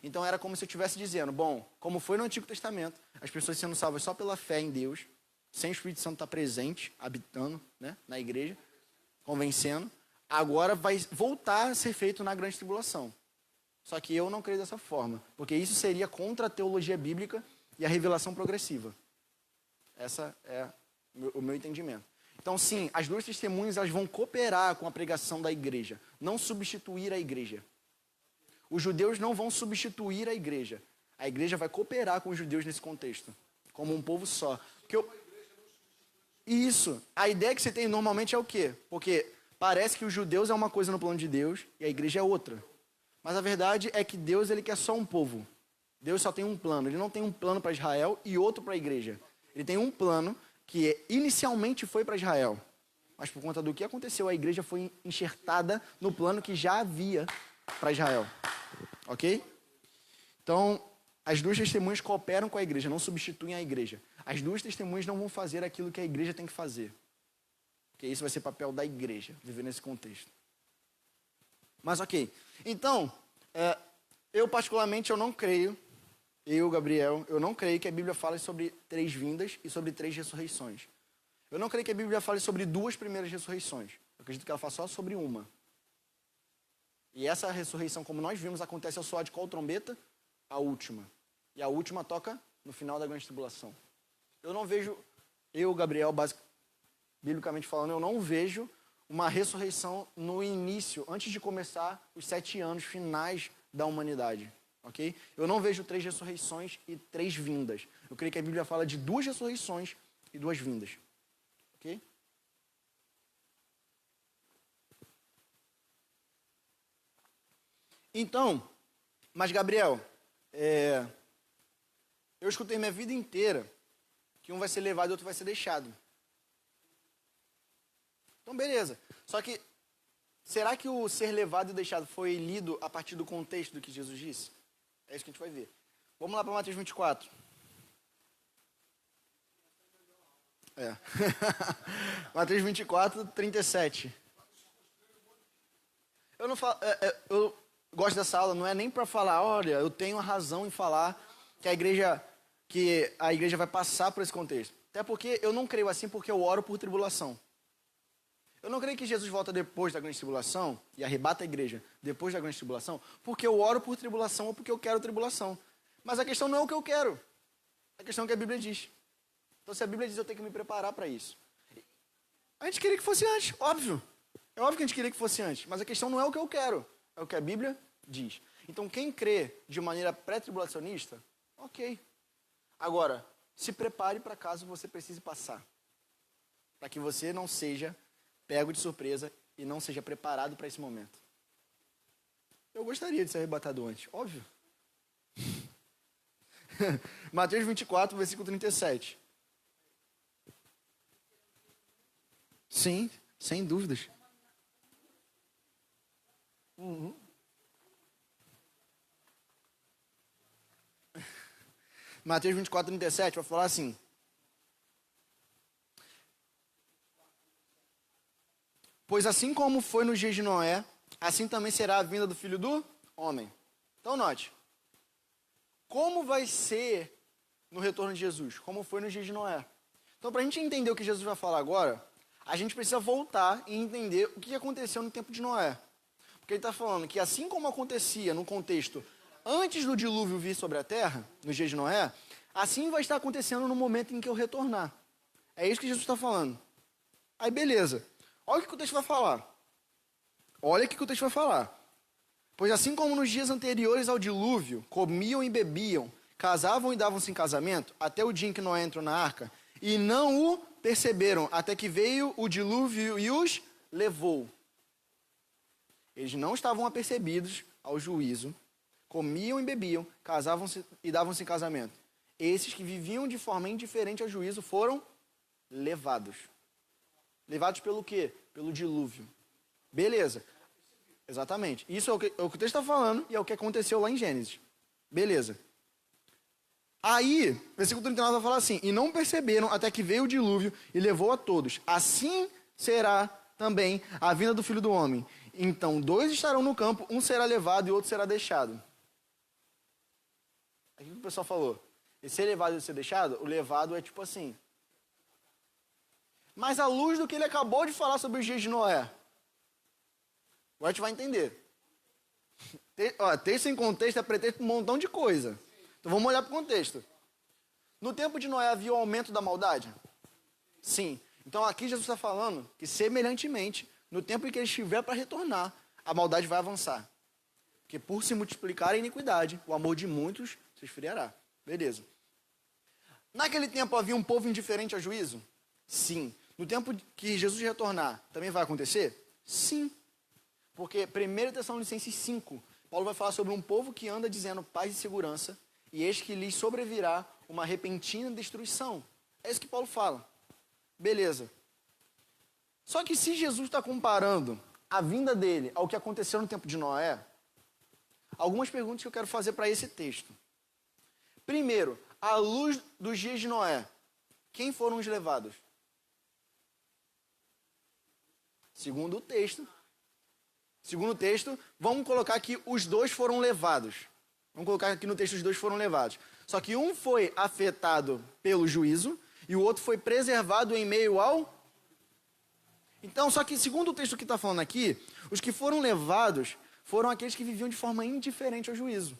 Então era como se eu estivesse dizendo, bom, como foi no Antigo Testamento, as pessoas sendo salvas só pela fé em Deus, sem o Espírito Santo estar presente, habitando, né, na igreja, convencendo, agora vai voltar a ser feito na grande tribulação. Só que eu não creio dessa forma, porque isso seria contra a teologia bíblica e a revelação progressiva. Essa é o meu entendimento. Então, sim, as duas testemunhas elas vão cooperar com a pregação da igreja, não substituir a igreja. Os judeus não vão substituir a igreja. A igreja vai cooperar com os judeus nesse contexto, como um povo só. Isso. A ideia que você tem normalmente é o quê? Porque parece que os judeus é uma coisa no plano de Deus e a igreja é outra. Mas a verdade é que Deus ele quer só um povo. Deus só tem um plano. Ele não tem um plano para Israel e outro para a igreja. Ele tem um plano que inicialmente foi para Israel. Mas por conta do que aconteceu, a igreja foi enxertada no plano que já havia para Israel. Ok? Então, as duas testemunhas cooperam com a igreja, não substituem a igreja. As duas testemunhas não vão fazer aquilo que a igreja tem que fazer. Porque isso vai ser papel da igreja, viver nesse contexto. Mas ok. Então, eu particularmente eu não creio, Gabriel, eu não creio que a Bíblia fale sobre 3 vindas e sobre 3 ressurreições. Eu não creio que a Bíblia fale sobre 2 primeiras ressurreições. Eu acredito que ela fala só sobre uma. E essa ressurreição, como nós vimos, acontece ao soar de qual trombeta? A última. E a última toca no final da grande tribulação. Eu não vejo, Gabriel, biblicamente falando, eu não vejo uma ressurreição no início, antes de começar os 7 anos finais da humanidade. Ok? Eu não vejo 3 ressurreições e 3 vindas. Eu creio que a Bíblia fala de 2 ressurreições e 2 vindas. Ok? Então, mas Gabriel, eu escutei minha vida inteira que um vai ser levado e outro vai ser deixado. Então, beleza. Só que, será que o ser levado e deixado foi lido a partir do contexto do que Jesus disse? É isso que a gente vai ver. Vamos lá para Mateus 24. Mateus 24, 37. Eu não falo... eu gosto dessa aula, não é nem para falar, olha, eu tenho a razão em falar que a igreja vai passar por esse contexto. Até porque eu não creio assim porque eu oro por tribulação. Eu não creio que Jesus volta depois da grande tribulação e arrebata a igreja depois da grande tribulação porque eu oro por tribulação ou porque eu quero tribulação. Mas a questão não é o que eu quero. A questão é o que a Bíblia diz. Então, se a Bíblia diz, eu tenho que me preparar para isso. A gente queria que fosse antes, óbvio. É óbvio que a gente queria que fosse antes. Mas a questão não é o que eu quero. É o que a Bíblia diz. Então, quem crê de maneira pré-tribulacionista, ok. Agora, se prepare para caso você precise passar. Para que você não seja pego de surpresa e não seja preparado para esse momento. Eu gostaria de ser arrebatado antes, óbvio. Mateus 24, versículo 37. Sim, sem dúvidas. Mateus 24, 37 vai falar assim: pois assim como foi nos dias de Noé, assim também será a vinda do Filho do Homem. Então note, como vai ser no retorno de Jesus? Como foi nos dias de Noé? Então, para a gente entender o que Jesus vai falar agora, a gente precisa voltar e entender o que aconteceu no tempo de Noé. Porque ele está falando que assim como acontecia no contexto antes do dilúvio vir sobre a terra, nos dias de Noé, assim vai estar acontecendo no momento em que eu retornar. É isso que Jesus está falando. Aí beleza. Olha o que o texto vai falar. Olha o que o texto vai falar. Pois assim como nos dias anteriores ao dilúvio, comiam e bebiam, casavam e davam-se em casamento, até o dia em que Noé entrou na arca, e não o perceberam, até que veio o dilúvio e os levou. Eles não estavam apercebidos ao juízo, comiam e bebiam, casavam-se e davam-se em casamento. esses que viviam de forma indiferente ao juízo foram levados. Levados pelo quê? Pelo dilúvio. Beleza. Exatamente. Isso é o que o texto está falando e é o que aconteceu lá em Gênesis. Beleza. Aí, versículo 39 vai falar assim: e não perceberam até que veio o dilúvio e levou a todos. Assim será também a vinda do Filho do Homem. Então, 2 estarão no campo, um será levado e outro será deixado. Aí o que o pessoal falou? E ser levado e ser deixado? O levado é tipo assim. Mas à luz do que ele acabou de falar sobre os dias de Noé, agora a gente vai entender. Texto sem contexto é pretexto para um montão de coisa. Então vamos olhar para o contexto. No tempo de Noé havia o aumento da maldade? Sim. Então aqui Jesus está falando que semelhantemente, no tempo em que ele estiver para retornar, a maldade vai avançar. Porque por se multiplicar a iniquidade, o amor de muitos se esfriará. Beleza. Naquele tempo havia um povo indiferente ao juízo? Sim. No tempo que Jesus retornar, também vai acontecer? Sim. Porque 1 Tessalonicenses 5, Paulo vai falar sobre um povo que anda dizendo paz e segurança, e eis que lhes sobrevirá uma repentina destruição. É isso que Paulo fala. Beleza. Só que se Jesus está comparando a vinda dele ao que aconteceu no tempo de Noé, algumas perguntas que eu quero fazer para esse texto. Primeiro, à luz dos dias de Noé, quem foram os levados? Segundo o texto, vamos colocar que os dois foram levados. Vamos colocar aqui no texto os dois foram levados. Só que um foi afetado pelo juízo e o outro foi preservado em meio ao... Então, só que segundo o texto que está falando aqui, os que foram levados foram aqueles que viviam de forma indiferente ao juízo.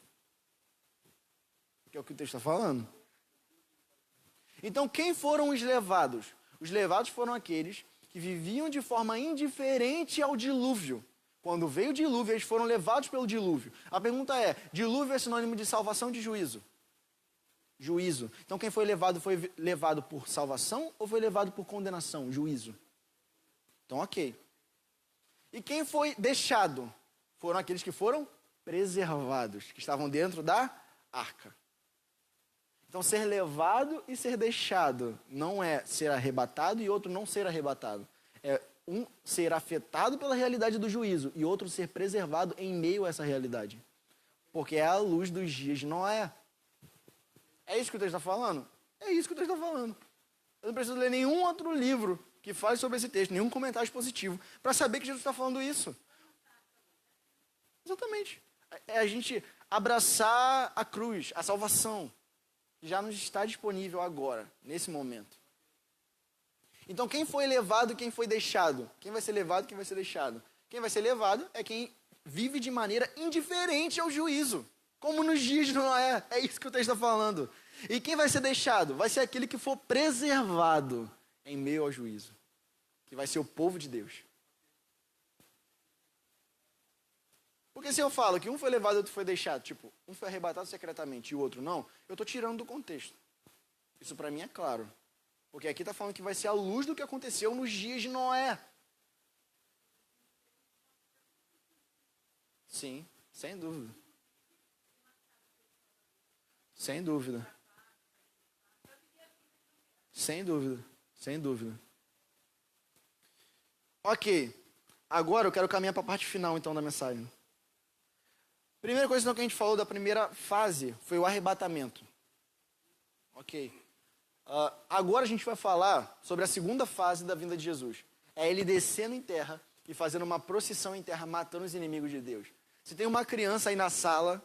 Que é o que o texto está falando. Então, quem foram os levados? Os levados foram aqueles que viviam de forma indiferente ao dilúvio. Quando veio o dilúvio, eles foram levados pelo dilúvio. A pergunta é, dilúvio é sinônimo de salvação ou de juízo? Juízo. Então quem foi levado por salvação ou foi levado por condenação? Juízo. Então ok. E quem foi deixado? Foram aqueles que foram preservados, que estavam dentro da arca. Então, ser levado e ser deixado não é ser arrebatado e outro não ser arrebatado. É um ser afetado pela realidade do juízo e outro ser preservado em meio a essa realidade. Porque é a luz dos dias de Noé. É isso que o texto está falando? É isso que o texto está falando. Eu não preciso ler nenhum outro livro que fale sobre esse texto, nenhum comentário expositivo, para saber que Jesus está falando isso. Exatamente. É a gente abraçar a cruz, a salvação, que já nos está disponível agora, nesse momento. Então, quem foi levado e quem foi deixado? Quem vai ser levado e quem vai ser deixado? Quem vai ser levado é quem vive de maneira indiferente ao juízo, como nos dias de Noé. É isso que o texto está falando. E quem vai ser deixado? Vai ser aquele que for preservado em meio ao juízo, que vai ser o povo de Deus. Porque se eu falo que um foi levado e outro foi deixado, tipo, um foi arrebatado secretamente e o outro não, eu estou tirando do contexto. Isso para mim é claro. Porque aqui está falando que vai ser a luz do que aconteceu nos dias de Noé. Sim, sem dúvida. Sem dúvida. Sem dúvida. Sem dúvida. Ok. Agora eu quero caminhar para a parte final, então, da mensagem. Primeira coisa então, que a gente falou da primeira fase foi o arrebatamento. Ok. Agora a gente vai falar sobre a segunda fase da vinda de Jesus. É ele descendo em terra e fazendo uma procissão em terra, matando os inimigos de Deus. Se tem uma criança aí na sala,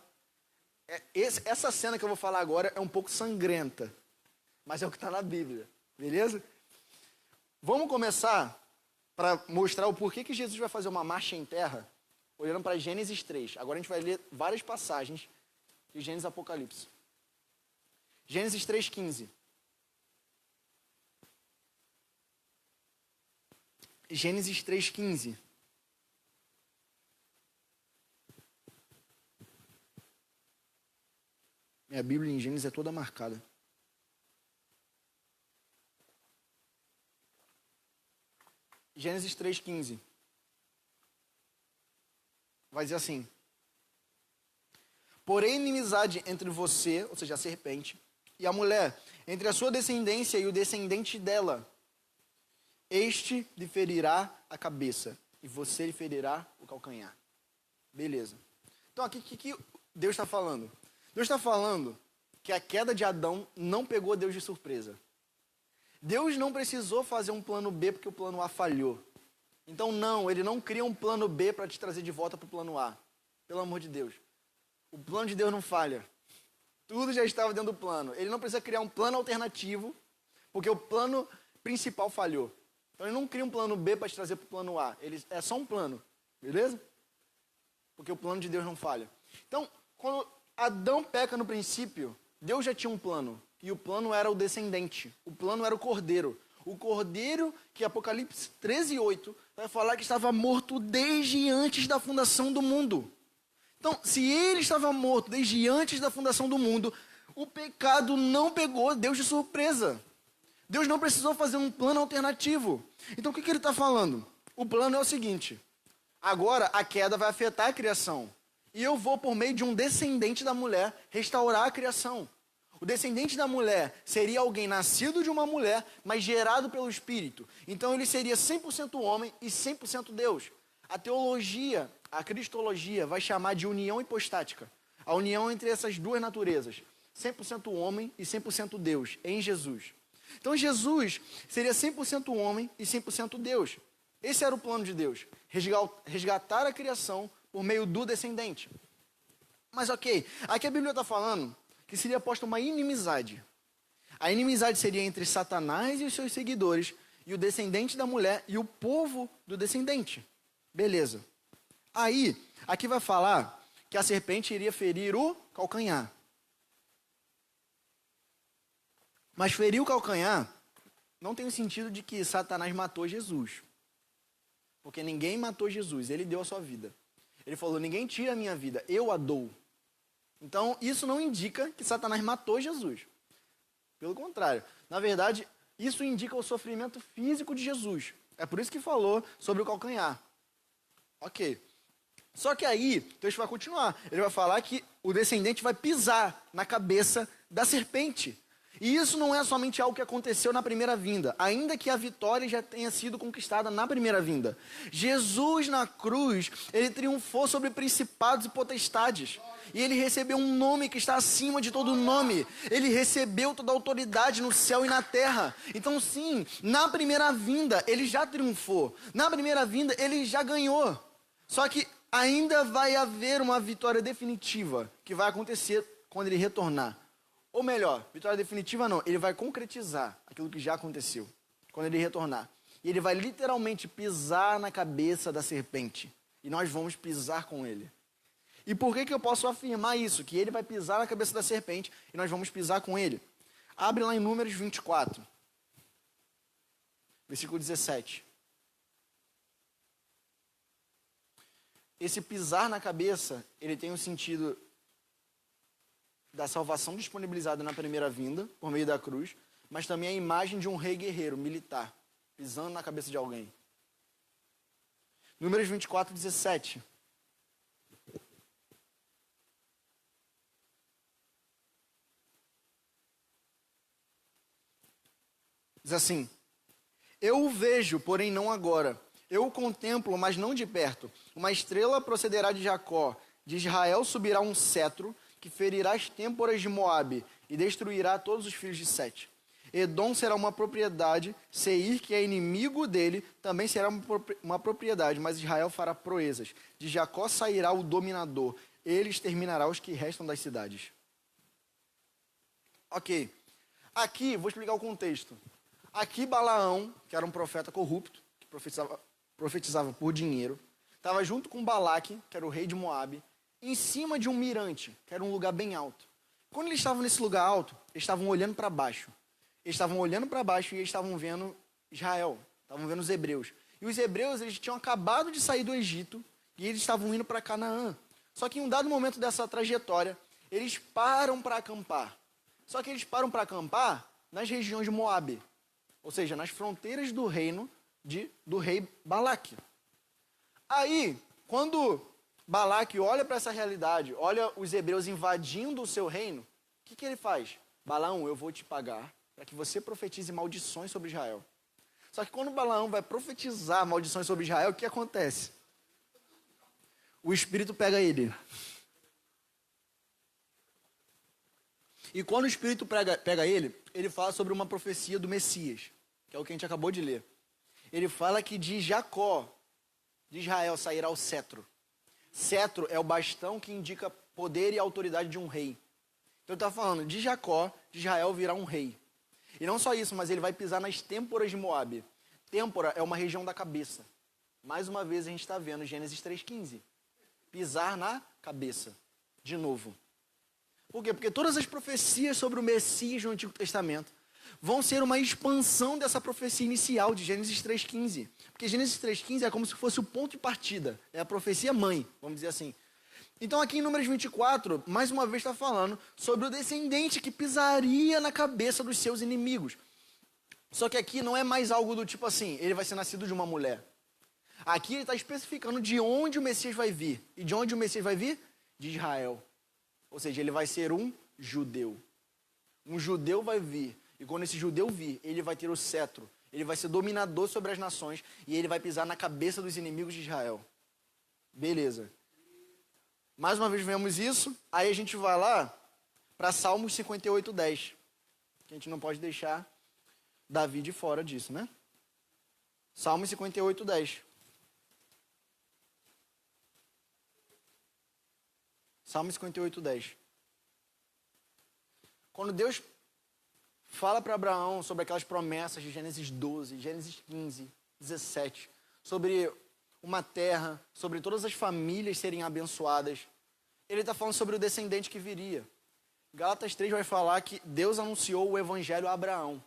essa cena que eu vou falar agora é um pouco sangrenta, mas é o que está na Bíblia, beleza? Vamos começar para mostrar o porquê que Jesus vai fazer uma marcha em terra, olhando para Gênesis 3. Agora a gente vai ler várias passagens de Gênesis e Apocalipse. Gênesis 3,15. Gênesis 3,15. Minha Bíblia em Gênesis é toda marcada. Gênesis 3,15. Vai dizer assim: porém, inimizade entre você, ou seja, a serpente, e a mulher, entre a sua descendência e o descendente dela. Este lhe ferirá a cabeça, e você lhe ferirá o calcanhar. Beleza. Então aqui, o que Deus está falando? Deus está falando que a queda de Adão não pegou Deus de surpresa. Deus não precisou fazer um plano B porque o plano A falhou. Então não, ele não cria um plano B para te trazer de volta para o plano A. Pelo amor de Deus. O plano de Deus não falha. Tudo já estava dentro do plano. Ele não precisa criar um plano alternativo, porque o plano principal falhou. Então ele não cria um plano B para te trazer para o plano A. Ele é só um plano, beleza? Porque o plano de Deus não falha. Então, quando Adão peca no princípio, Deus já tinha um plano. E o plano era o descendente. O plano era o cordeiro. O cordeiro que Apocalipse 13:8 vai falar que estava morto desde antes da fundação do mundo. Então, se ele estava morto desde antes da fundação do mundo, o pecado não pegou Deus de surpresa. Deus não precisou fazer um plano alternativo. Então, o que ele está falando? O plano é o seguinte: agora a queda vai afetar a criação. E eu vou, por meio de um descendente da mulher, restaurar a criação. O descendente da mulher seria alguém nascido de uma mulher, mas gerado pelo Espírito. Então ele seria 100% homem e 100% Deus. A teologia, a cristologia, vai chamar de união hipostática. A união entre essas duas naturezas. 100% homem e 100% Deus, em Jesus. Então Jesus seria 100% homem e 100% Deus. Esse era o plano de Deus. Resgatar a criação por meio do descendente. Mas ok, aqui a Bíblia está falando que seria posta uma inimizade. A inimizade seria entre Satanás e os seus seguidores, e o descendente da mulher e o povo do descendente. Beleza. Aí, aqui vai falar que a serpente iria ferir o calcanhar. Mas ferir o calcanhar não tem o sentido de que Satanás matou Jesus. Porque ninguém matou Jesus, ele deu a sua vida. Ele falou, ninguém tira a minha vida, eu a dou. Então, isso não indica que Satanás matou Jesus. Pelo contrário. Na verdade, isso indica o sofrimento físico de Jesus. É por isso que falou sobre o calcanhar. Ok. Só que aí, Deus vai continuar. Ele vai falar que o descendente vai pisar na cabeça da serpente. E isso não é somente algo que aconteceu na primeira vinda, ainda que a vitória já tenha sido conquistada na primeira vinda. Jesus na cruz, ele triunfou sobre principados e potestades. E ele recebeu um nome que está acima de todo nome. Ele recebeu toda a autoridade no céu e na terra. Então sim, na primeira vinda ele já triunfou. Na primeira vinda ele já ganhou. Só que ainda vai haver uma vitória definitiva que vai acontecer quando ele retornar. Ou melhor, vitória definitiva não, ele vai concretizar aquilo que já aconteceu, quando ele retornar. E ele vai literalmente pisar na cabeça da serpente. E nós vamos pisar com ele. E por que eu posso afirmar isso? Que ele vai pisar na cabeça da serpente e nós vamos pisar com ele. Abre lá em Números 24, versículo 17. Esse pisar na cabeça, ele tem um sentido da salvação disponibilizada na primeira vinda, por meio da cruz, mas também a imagem de um rei guerreiro, militar, pisando na cabeça de alguém. Números 24, 17. Diz assim, eu o vejo, porém não agora. Eu o contemplo, mas não de perto. Uma estrela procederá de Jacó. De Israel subirá um cetro, que ferirá as têmporas de Moabe e destruirá todos os filhos de Sete. Edom será uma propriedade, Seir, que é inimigo dele, também será uma propriedade, mas Israel fará proezas. De Jacó sairá o dominador, ele exterminará os que restam das cidades. Ok, aqui vou explicar o contexto. Aqui Balaão, que era um profeta corrupto, que profetizava por dinheiro, estava junto com Balaque, que era o rei de Moabe, em cima de um mirante, que era um lugar bem alto. Quando eles estavam nesse lugar alto, eles estavam olhando para baixo. Eles estavam olhando para baixo e eles estavam vendo Israel, estavam vendo os hebreus. E os hebreus, eles tinham acabado de sair do Egito e eles estavam indo para Canaã. Só que em um dado momento dessa trajetória, eles param para acampar. Só que eles param para acampar nas regiões de Moabe, ou seja, nas fronteiras do reino do rei Balaque. Aí, quando Balaque olha para essa realidade, olha os hebreus invadindo o seu reino, o que ele faz? Balaão, eu vou te pagar para que você profetize maldições sobre Israel. Só que quando Balaão vai profetizar maldições sobre Israel, o que acontece? O Espírito pega ele. E quando o Espírito pega ele, ele fala sobre uma profecia do Messias, que é o que a gente acabou de ler. Ele fala que de Jacó, de Israel, sairá o cetro. Cetro é o bastão que indica poder e autoridade de um rei. Então ele está falando, de Jacó, de Israel virá um rei. E não só isso, mas ele vai pisar nas têmporas de Moabe. Têmpora é uma região da cabeça. Mais uma vez a gente está vendo Gênesis 3,15. Pisar na cabeça. De novo. Por quê? Porque todas as profecias sobre o Messias no Antigo Testamento vão ser uma expansão dessa profecia inicial de Gênesis 3,15. Porque Gênesis 3,15 é como se fosse o ponto de partida. É a profecia mãe, vamos dizer assim. Então aqui em Números 24, mais uma vez está falando sobre o descendente que pisaria na cabeça dos seus inimigos. Só que aqui não é mais algo do tipo assim, ele vai ser nascido de uma mulher. Aqui ele está especificando de onde o Messias vai vir. E de onde o Messias vai vir? De Israel. Ou seja, ele vai ser um judeu. Um judeu vai vir. E quando esse judeu vir, ele vai ter o cetro. Ele vai ser dominador sobre as nações. E ele vai pisar na cabeça dos inimigos de Israel. Beleza. Mais uma vez vemos isso. Aí a gente vai lá para Salmos 58:10. Que a gente não pode deixar Davi de fora disso, né? Salmos 58:10. Salmo 58:10. Quando Deus fala para Abraão sobre aquelas promessas de Gênesis 12, Gênesis 15, 17, sobre uma terra, sobre todas as famílias serem abençoadas, ele está falando sobre o descendente que viria. Gálatas 3 vai falar que Deus anunciou o evangelho a Abraão.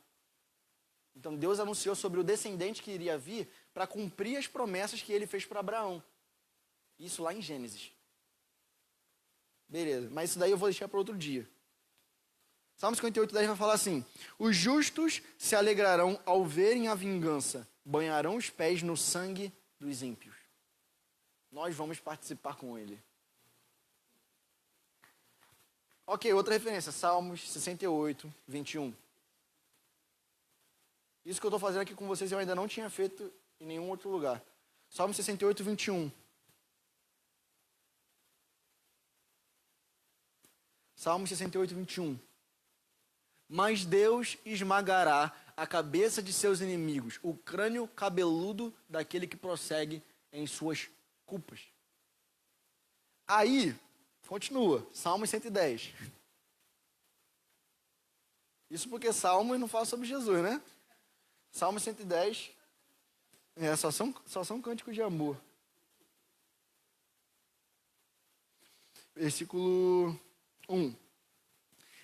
Então Deus anunciou sobre o descendente que iria vir para cumprir as promessas que ele fez para Abraão. Isso lá em Gênesis. Beleza, mas isso daí eu vou deixar para outro dia. Salmo 58:10 vai falar assim: os justos se alegrarão ao verem a vingança, banharão os pés no sangue dos ímpios. Nós vamos participar com ele. Ok, outra referência, Salmos 68:21. Isso que eu estou fazendo aqui com vocês eu ainda não tinha feito em nenhum outro lugar. Salmo 68:21. Salmo 68:21. Mas Deus esmagará a cabeça de seus inimigos, o crânio cabeludo daquele que prossegue em suas culpas. Aí, continua, Salmo 110. Isso porque Salmos não fala sobre Jesus, né? Salmo 110, só são cânticos de amor. Versículo 1.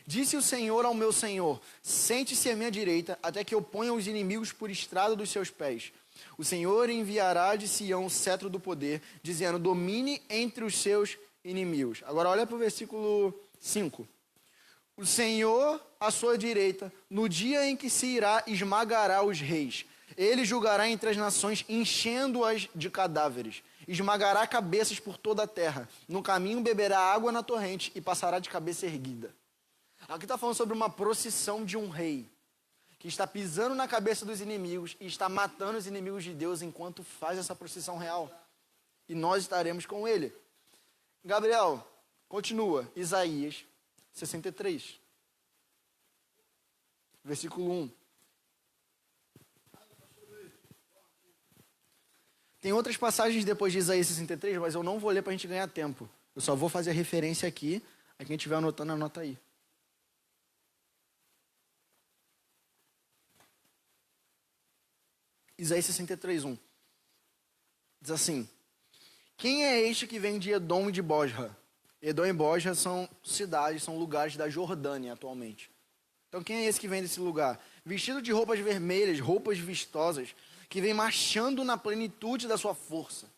Disse o Senhor ao meu Senhor: sente-se à minha direita, até que eu ponha os inimigos por estrado dos seus pés. O Senhor enviará de Sião o cetro do poder, dizendo: domine entre os seus inimigos. Agora olha para o versículo 5. O Senhor à sua direita, no dia em que se irá, esmagará os reis. Ele julgará entre as nações, enchendo-as de cadáveres. Esmagará cabeças por toda a terra. No caminho beberá água na torrente e passará de cabeça erguida. Aqui está falando sobre uma procissão de um rei, que está pisando na cabeça dos inimigos e está matando os inimigos de Deus enquanto faz essa procissão real. E nós estaremos com ele. Gabriel, continua. Isaías 63. Versículo 1. Tem outras passagens depois de Isaías 63, mas eu não vou ler para a gente ganhar tempo. Eu só vou fazer a referência aqui. A quem estiver anotando, anota aí. Isaías 63:1. Diz assim: quem é este que vem de Edom e de Bosra? Edom e Bosra são cidades, são lugares da Jordânia atualmente. Então quem é esse que vem desse lugar? Vestido de roupas vermelhas, roupas vistosas, que vem marchando na plenitude da sua força.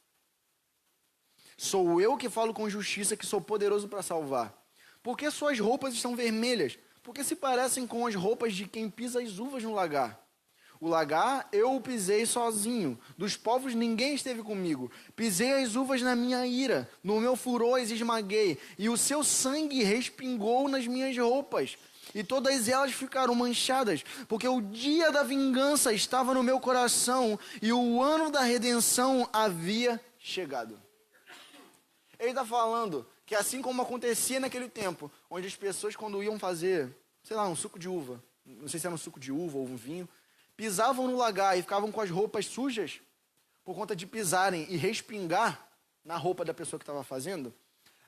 Sou eu que falo com justiça, que sou poderoso para salvar. Por que suas roupas estão vermelhas? Porque se parecem com as roupas de quem pisa as uvas no lagar. O lagar eu o pisei sozinho, dos povos ninguém esteve comigo. Pisei as uvas na minha ira, no meu furor as esmaguei, e o seu sangue respingou nas minhas roupas. e todas elas ficaram manchadas, porque o dia da vingança estava no meu coração e o ano da redenção havia chegado. Ele está falando que assim como acontecia naquele tempo, onde as pessoas quando iam fazer, sei lá, um suco de uva, não sei se era um suco de uva ou um vinho, pisavam no lagar e ficavam com as roupas sujas, por conta de pisarem e respingar na roupa da pessoa que estava fazendo,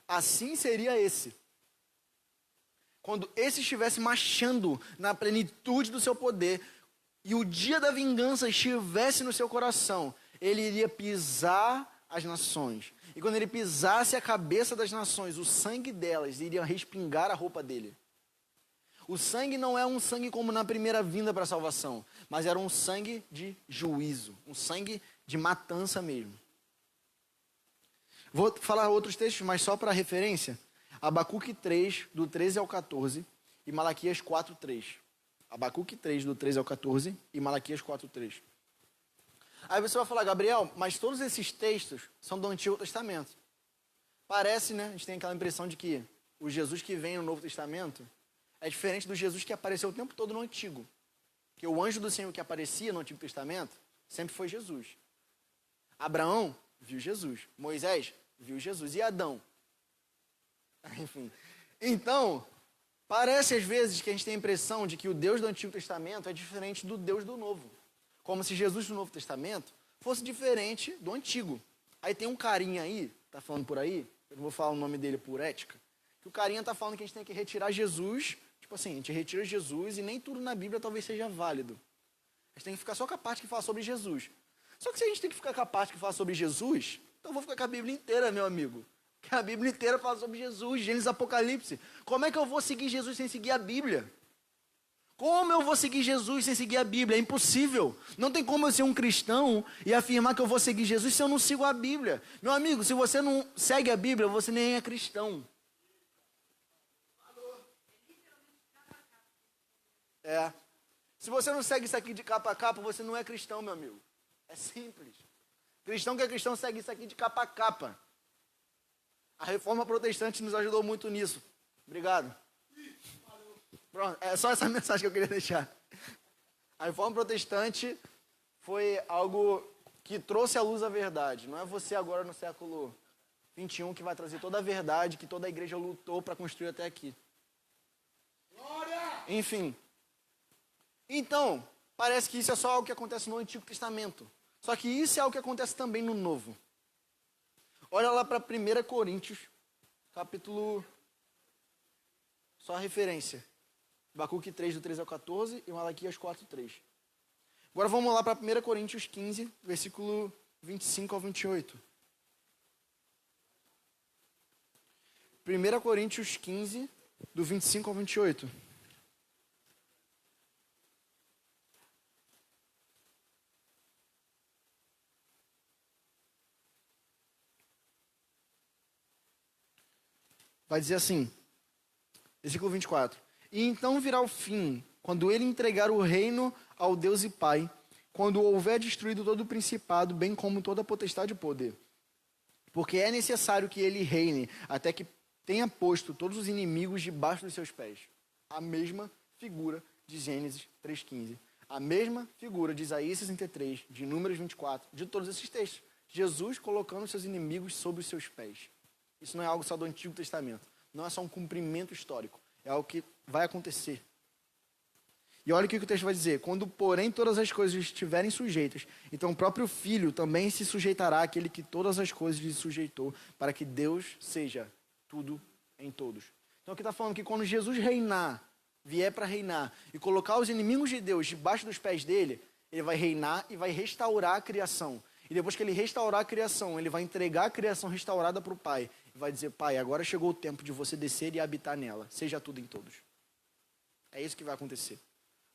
assim seria esse. Quando esse estivesse marchando na plenitude do seu poder, e o dia da vingança estivesse no seu coração, ele iria pisar as nações. E quando ele pisasse a cabeça das nações, o sangue delas iria respingar a roupa dele. O sangue não é um sangue como na primeira vinda para a salvação, mas era um sangue de juízo, um sangue de matança mesmo. Vou falar outros textos, mas só para referência. Abacuque 3, do 13 ao 14, e Malaquias 4, 3. Abacuque 3, do 13 ao 14, e Malaquias 4, 3. Aí você vai falar, Gabriel, mas todos esses textos são do Antigo Testamento. Parece, né? A gente tem aquela impressão de que o Jesus que vem no Novo Testamento é diferente do Jesus que apareceu o tempo todo no Antigo. Porque o anjo do Senhor que aparecia no Antigo Testamento sempre foi Jesus. Abraão viu Jesus. Moisés viu Jesus. E Adão? Enfim. Então, parece às vezes que a gente tem a impressão de que o Deus do Antigo Testamento é diferente do Deus do Novo. Como se Jesus do Novo Testamento fosse diferente do Antigo. Aí tem um carinha aí, tá falando por aí, eu não vou falar o nome dele por ética, que o carinha tá falando que a gente tem que retirar Jesus, tipo assim, a gente retira Jesus e nem tudo na Bíblia talvez seja válido. A gente tem que ficar só com a parte que fala sobre Jesus. Só que se a gente tem que ficar com a parte que fala sobre Jesus, então eu vou ficar com a Bíblia inteira, meu amigo. Que a Bíblia inteira fala sobre Jesus, Gênesis, Apocalipse. Como é que eu vou seguir Jesus sem seguir a Bíblia? Como eu vou seguir Jesus sem seguir a Bíblia? É impossível. Não tem como eu ser um cristão e afirmar que eu vou seguir Jesus se eu não sigo a Bíblia. Meu amigo, se você não segue a Bíblia, você nem é cristão. É. Se você não segue isso aqui de capa a capa, você não é cristão, meu amigo. É simples. Cristão que é cristão segue isso aqui de capa a capa. A reforma protestante nos ajudou muito nisso. Obrigado. Pronto, é só essa mensagem que eu queria deixar. A reforma protestante foi algo que trouxe à luz a verdade. Não é você agora no século 21 que vai trazer toda a verdade que toda a igreja lutou para construir até aqui. Glória! Enfim. Então, parece que isso é só algo que acontece no Antigo Testamento. Só que isso é algo que acontece também no Novo. Olha lá para 1 Coríntios, capítulo... Só a referência. Abacuque 3, do 13 ao 14 e Malaquias 4, 3. Agora vamos lá para 1 Coríntios 15, versículo 25 ao 28. 1 Coríntios 15, do 25 ao 28. Vai dizer assim, versículo 24. E então virá o fim, quando ele entregar o reino ao Deus e Pai, quando houver destruído todo o principado, bem como toda a potestade e poder. Porque é necessário que ele reine, até que tenha posto todos os inimigos debaixo dos seus pés. A mesma figura de Gênesis 3,15. A mesma figura de Isaías 63, de Números 24, de todos esses textos. Jesus colocando seus inimigos sob os seus pés. Isso não é algo só do Antigo Testamento. Não é só um cumprimento histórico. É algo que vai acontecer. E olha o que o texto vai dizer. Quando, porém, todas as coisas estiverem sujeitas, então o próprio Filho também se sujeitará àquele que todas as coisas lhe sujeitou, para que Deus seja tudo em todos. Então aqui está falando que quando Jesus reinar, vier para reinar, e colocar os inimigos de Deus debaixo dos pés dele, ele vai reinar e vai restaurar a criação. E depois que ele restaurar a criação, ele vai entregar a criação restaurada para o Pai. E vai dizer, Pai, agora chegou o tempo de você descer e habitar nela. Seja tudo em todos. É isso que vai acontecer.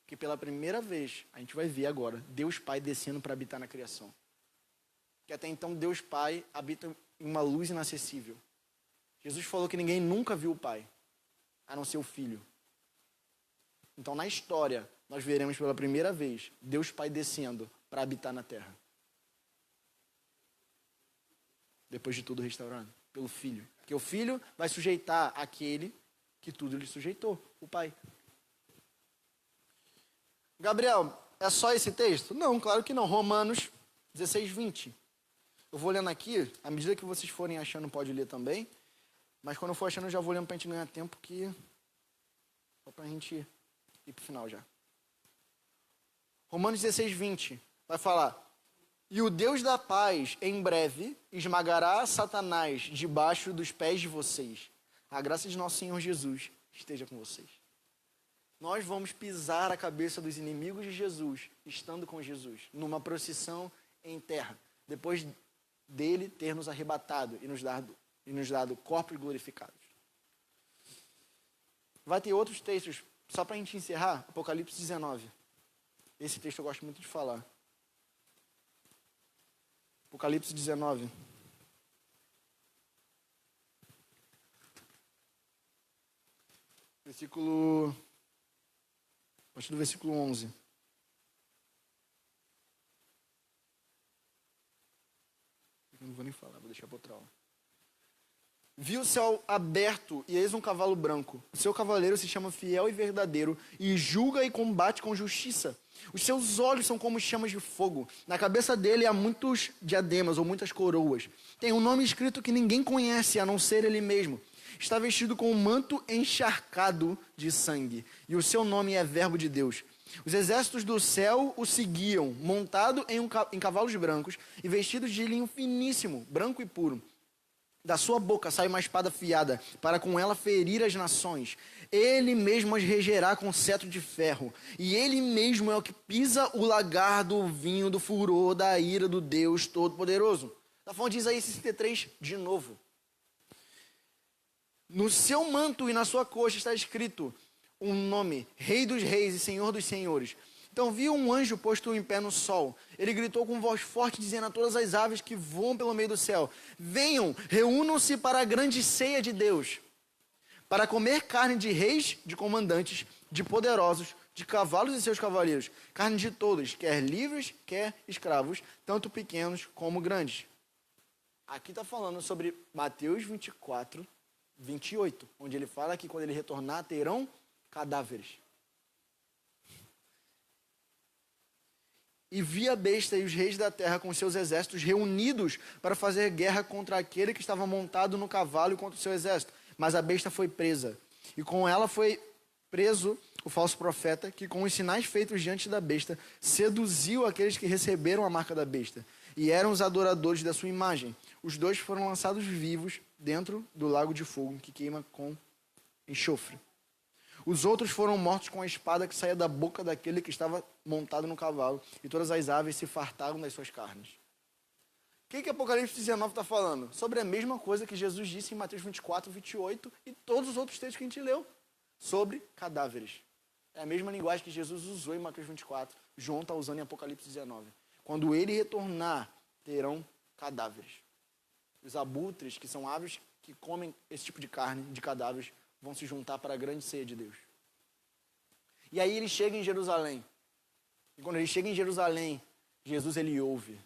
Porque pela primeira vez, a gente vai ver agora, Deus Pai descendo para habitar na criação. Que até então Deus Pai habita em uma luz inacessível. Jesus falou que ninguém nunca viu o Pai, a não ser o Filho. Então na história, nós veremos pela primeira vez, Deus Pai descendo para habitar na terra. Depois de tudo restaurado, pelo Filho. Porque o Filho vai sujeitar aquele que tudo lhe sujeitou, o Pai. Gabriel, é só esse texto? Não, claro que não. Romanos 16, 20. Eu vou lendo aqui, à medida que vocês forem achando, pode ler também. Mas quando eu for achando, eu já vou lendo para a gente ganhar tempo, só para a gente ir para o final já. Romanos 16, 20. Vai falar: e o Deus da paz, em breve, esmagará Satanás debaixo dos pés de vocês. A graça de nosso Senhor Jesus esteja com vocês. Nós vamos pisar a cabeça dos inimigos de Jesus, estando com Jesus, numa procissão em terra, depois dele ter nos arrebatado e nos dado corpos glorificados. Vai ter outros textos, só para a gente encerrar, Apocalipse 19. Esse texto eu gosto muito de falar. Apocalipse 19. A partir do versículo 11. Eu não vou nem falar, vou deixar para outra aula. Vi o céu aberto e eis um cavalo branco. O seu cavaleiro se chama Fiel e Verdadeiro e julga e combate com justiça. Os seus olhos são como chamas de fogo. Na cabeça dele há muitos diademas ou muitas coroas. Tem um nome escrito que ninguém conhece, a não ser ele mesmo. Está vestido com um manto encharcado de sangue. E o seu nome é Verbo de Deus. Os exércitos do céu o seguiam, montado em cavalos brancos e vestidos de linho finíssimo, branco e puro. Da sua boca sai uma espada afiada, para com ela ferir as nações. Ele mesmo as regerá com cetro de ferro. E ele mesmo é o que pisa o lagar do vinho do furor da ira do Deus Todo-Poderoso. Está falando de Isaías 63 de novo. No seu manto e na sua coxa está escrito um nome: Rei dos Reis e Senhor dos Senhores. Então viu um anjo posto em pé no sol. Ele gritou com voz forte, dizendo a todas as aves que voam pelo meio do céu: venham, reúnam-se para a grande ceia de Deus, para comer carne de reis, de comandantes, de poderosos, de cavalos e seus cavaleiros, carne de todos, quer livres, quer escravos, tanto pequenos como grandes. Aqui está falando sobre Mateus 24, 28, onde ele fala que quando ele retornar terão cadáveres. E vi a besta e os reis da terra com seus exércitos reunidos para fazer guerra contra aquele que estava montado no cavalo e contra o seu exército. Mas a besta foi presa. E com ela foi preso o falso profeta, que com os sinais feitos diante da besta, seduziu aqueles que receberam a marca da besta. E eram os adoradores da sua imagem. Os dois foram lançados vivos dentro do lago de fogo, que queima com enxofre. Os outros foram mortos com a espada que saía da boca daquele que estava montado no cavalo, e todas as aves se fartaram das suas carnes. O que Apocalipse 19 está falando? Sobre a mesma coisa que Jesus disse em Mateus 24, 28 e todos os outros textos que a gente leu, sobre cadáveres. É a mesma linguagem que Jesus usou em Mateus 24, João está usando em Apocalipse 19. Quando ele retornar, terão cadáveres. Os abutres, que são aves que comem esse tipo de carne, de cadáveres, vão se juntar para a grande ceia de Deus. E aí ele chega em Jerusalém. E quando ele chega em Jerusalém, Jesus ele ouve: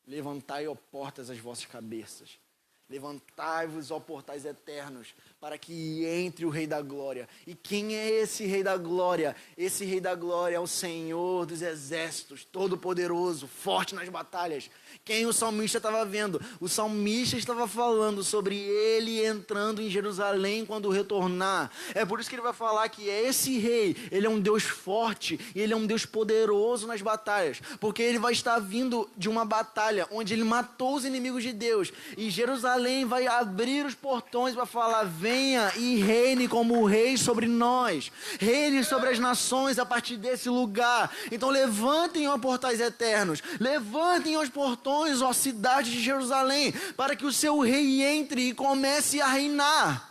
levantai, ó portas, as vossas cabeças. Levantai-vos, ó portais eternos, para que entre o Rei da Glória. E quem é esse Rei da Glória? Esse Rei da Glória é o Senhor dos Exércitos, todo-poderoso, forte nas batalhas. Quem o salmista estava vendo? O salmista estava falando sobre ele entrando em Jerusalém quando retornar. É por isso que ele vai falar que esse rei, ele é um Deus forte, e ele é um Deus poderoso nas batalhas, porque ele vai estar vindo de uma batalha onde ele matou os inimigos de Deus, e Jerusalém vai abrir os portões para falar: venha e reine como rei sobre nós, reine sobre as nações a partir desse lugar. Então levantem, ó portais eternos, levantem os portões, ó cidade de Jerusalém, para que o seu rei entre e comece a reinar.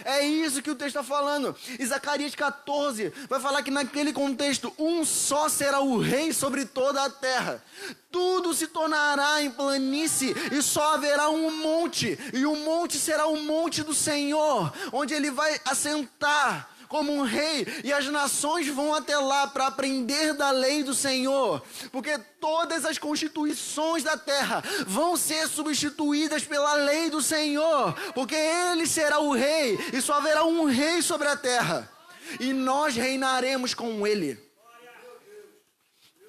É isso que o texto está falando. E Zacarias 14 vai falar que naquele contexto, um só será o rei sobre toda a terra. Tudo se tornará em planície e só haverá um monte. E o monte será o monte do Senhor, onde ele vai assentar como um rei, e as nações vão até lá para aprender da lei do Senhor, porque todas as constituições da terra vão ser substituídas pela lei do Senhor, porque ele será o rei, e só haverá um rei sobre a terra, e nós reinaremos com ele.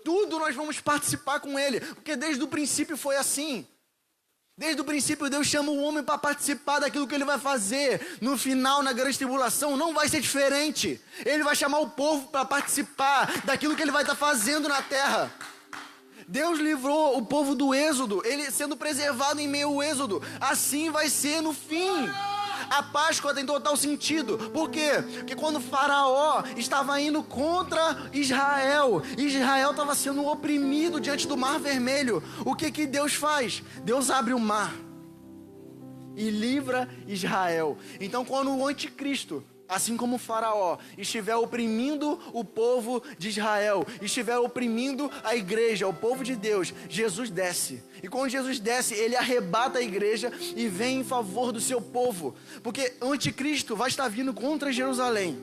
tudo nós vamos participar com ele, porque desde o princípio foi assim. Desde o princípio Deus chama o homem para participar daquilo que ele vai fazer. No final, na grande tribulação, não vai ser diferente. Ele vai chamar o povo para participar daquilo que ele vai estar fazendo na terra. Deus livrou o povo do êxodo, ele sendo preservado em meio ao êxodo. Assim vai ser no fim. A Páscoa tem total sentido. Por quê? Porque quando Faraó estava indo contra Israel, Israel estava sendo oprimido diante do Mar Vermelho. O que Deus faz? Deus abre o mar e livra Israel. Então, quando o anticristo, assim como o Faraó, estiver oprimindo o povo de Israel, estiver oprimindo a igreja, o povo de Deus, Jesus desce. E quando Jesus desce, ele arrebata a igreja e vem em favor do seu povo. Porque o anticristo vai estar vindo contra Jerusalém.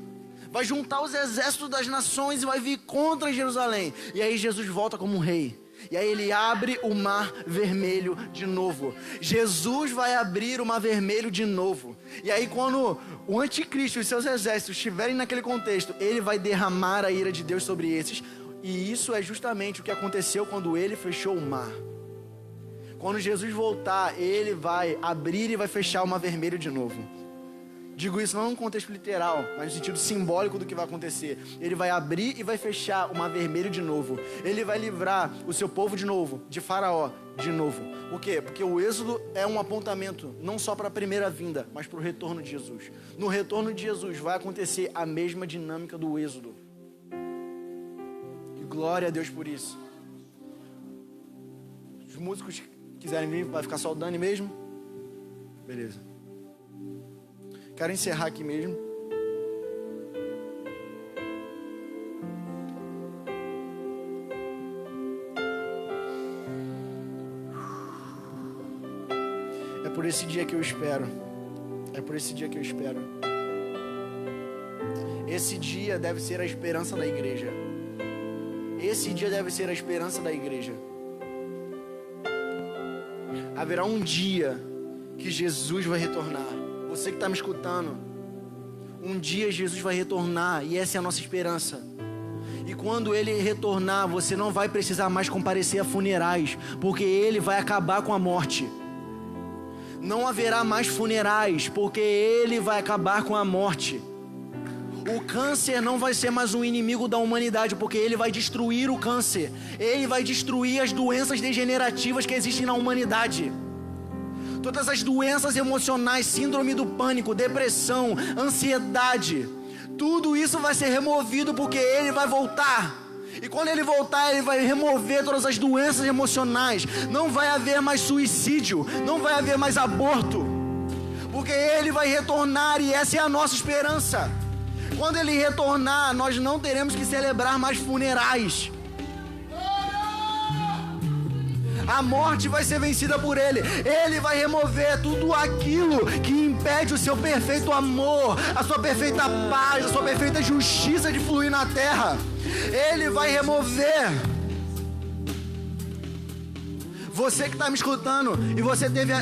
Vai juntar os exércitos das nações e vai vir contra Jerusalém. E aí Jesus volta como um rei. E aí ele abre o Mar Vermelho de novo. Jesus vai abrir o Mar Vermelho de novo. E aí quando o anticristo e seus exércitos estiverem naquele contexto, ele vai derramar a ira de Deus sobre esses. E isso é justamente o que aconteceu quando ele fechou o mar. Quando Jesus voltar, ele vai abrir e vai fechar o Mar Vermelho de novo. Digo isso não no contexto literal, mas no sentido simbólico do que vai acontecer. Ele vai abrir e vai fechar o Mar Vermelho de novo. Ele vai livrar o seu povo de novo, de Faraó de novo. Por quê? Porque o êxodo é um apontamento não só para a primeira vinda, mas para o retorno de Jesus. No retorno de Jesus vai acontecer a mesma dinâmica do êxodo. E glória a Deus por isso. Os músicos quiserem vir, vai ficar só o Dani mesmo? Beleza. Quero encerrar aqui mesmo. É por esse dia que eu espero. É por esse dia que eu espero. Esse dia deve ser a esperança da igreja. Esse dia deve ser a esperança da igreja. Haverá um dia que Jesus vai retornar. Você que está me escutando, um dia Jesus vai retornar e essa é a nossa esperança. E quando ele retornar, você não vai precisar mais comparecer a funerais, porque ele vai acabar com a morte. Não haverá mais funerais, porque ele vai acabar com a morte. O câncer não vai ser mais um inimigo da humanidade, porque ele vai destruir o câncer. Ele vai destruir as doenças degenerativas que existem na humanidade. Todas as doenças emocionais, síndrome do pânico, depressão, ansiedade, tudo isso vai ser removido porque ele vai voltar. E quando ele voltar, ele vai remover todas as doenças emocionais. Não vai haver mais suicídio, não vai haver mais aborto, porque ele vai retornar e essa é a nossa esperança. Quando ele retornar, nós não teremos que celebrar mais funerais. A morte vai ser vencida por ele. Ele vai remover tudo aquilo que impede o seu perfeito amor, a sua perfeita paz, a sua perfeita justiça de fluir na terra. Ele vai remover. Você que está me escutando e você teve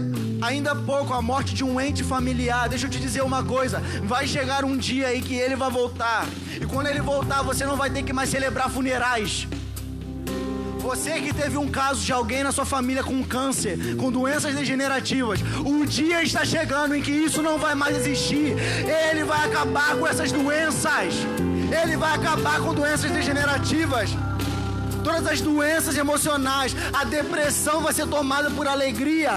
ainda há pouco a morte de um ente familiar, deixa eu te dizer uma coisa, vai chegar um dia aí que ele vai voltar. E quando ele voltar, você não vai ter que mais celebrar funerais. Você que teve um caso de alguém na sua família com câncer, com doenças degenerativas, o dia está chegando em que isso não vai mais existir. Ele vai acabar com essas doenças. Ele vai acabar com doenças degenerativas. Todas as doenças emocionais, a depressão vai ser tomada por alegria.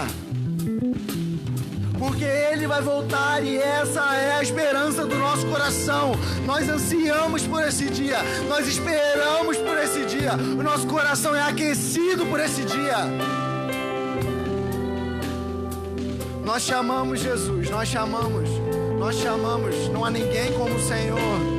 Porque ele vai voltar e essa é a esperança do nosso coração. Nós ansiamos por esse dia, nós esperamos por esse dia. O nosso coração é aquecido por esse dia. Nós chamamos Jesus, nós chamamos. Não há ninguém como o Senhor.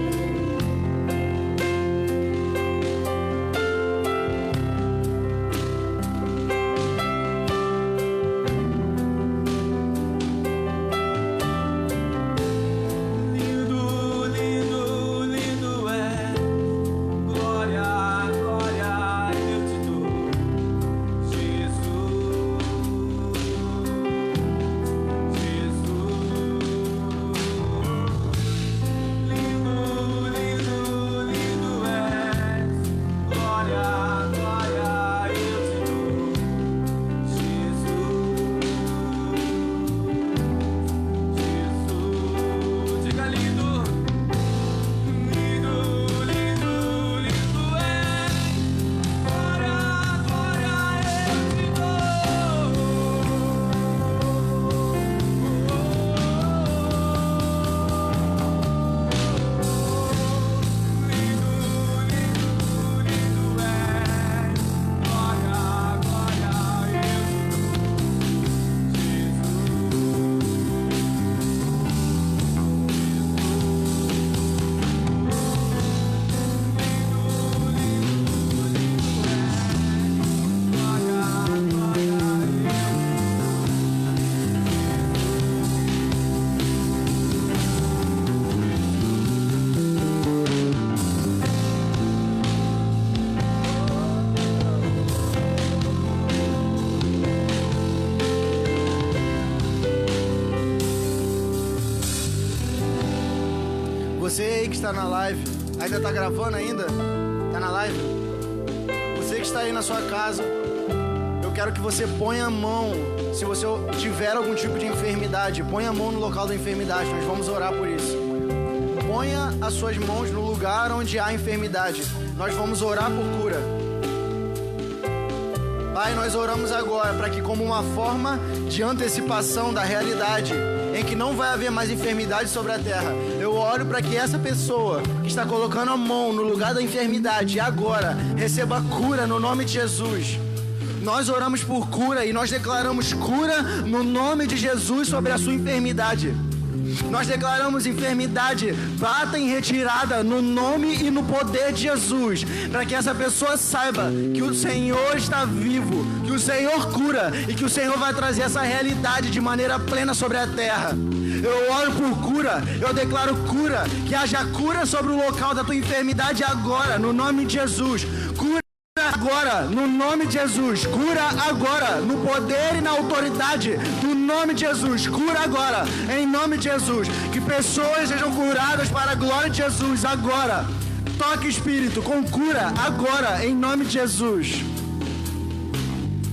Você aí que está na live, ainda está gravando ainda? Está na live? Você que está aí na sua casa, eu quero que você ponha a mão, se você tiver algum tipo de enfermidade, ponha a mão no local da enfermidade, nós vamos orar por isso. Ponha as suas mãos no lugar onde há enfermidade, nós vamos orar por cura. Pai, nós oramos agora para que, como uma forma de antecipação da realidade, em que não vai haver mais enfermidade sobre a terra, eu oro para que essa pessoa que está colocando a mão no lugar da enfermidade agora receba cura no nome de Jesus. Nós oramos por cura e nós declaramos cura no nome de Jesus sobre a sua enfermidade. Nós declaramos enfermidade, bata em retirada no nome e no poder de Jesus, para que essa pessoa saiba que o Senhor está vivo, que o Senhor cura e que o Senhor vai trazer essa realidade de maneira plena sobre a terra. Eu oro por cura, eu declaro cura, que haja cura sobre o local da tua enfermidade agora, no nome de Jesus. Cura agora, no nome de Jesus. Cura agora, no poder e na autoridade do nome de Jesus. Cura agora, em nome de Jesus. Que pessoas sejam curadas para a glória de Jesus agora. Toque, Espírito, com cura agora, em nome de Jesus.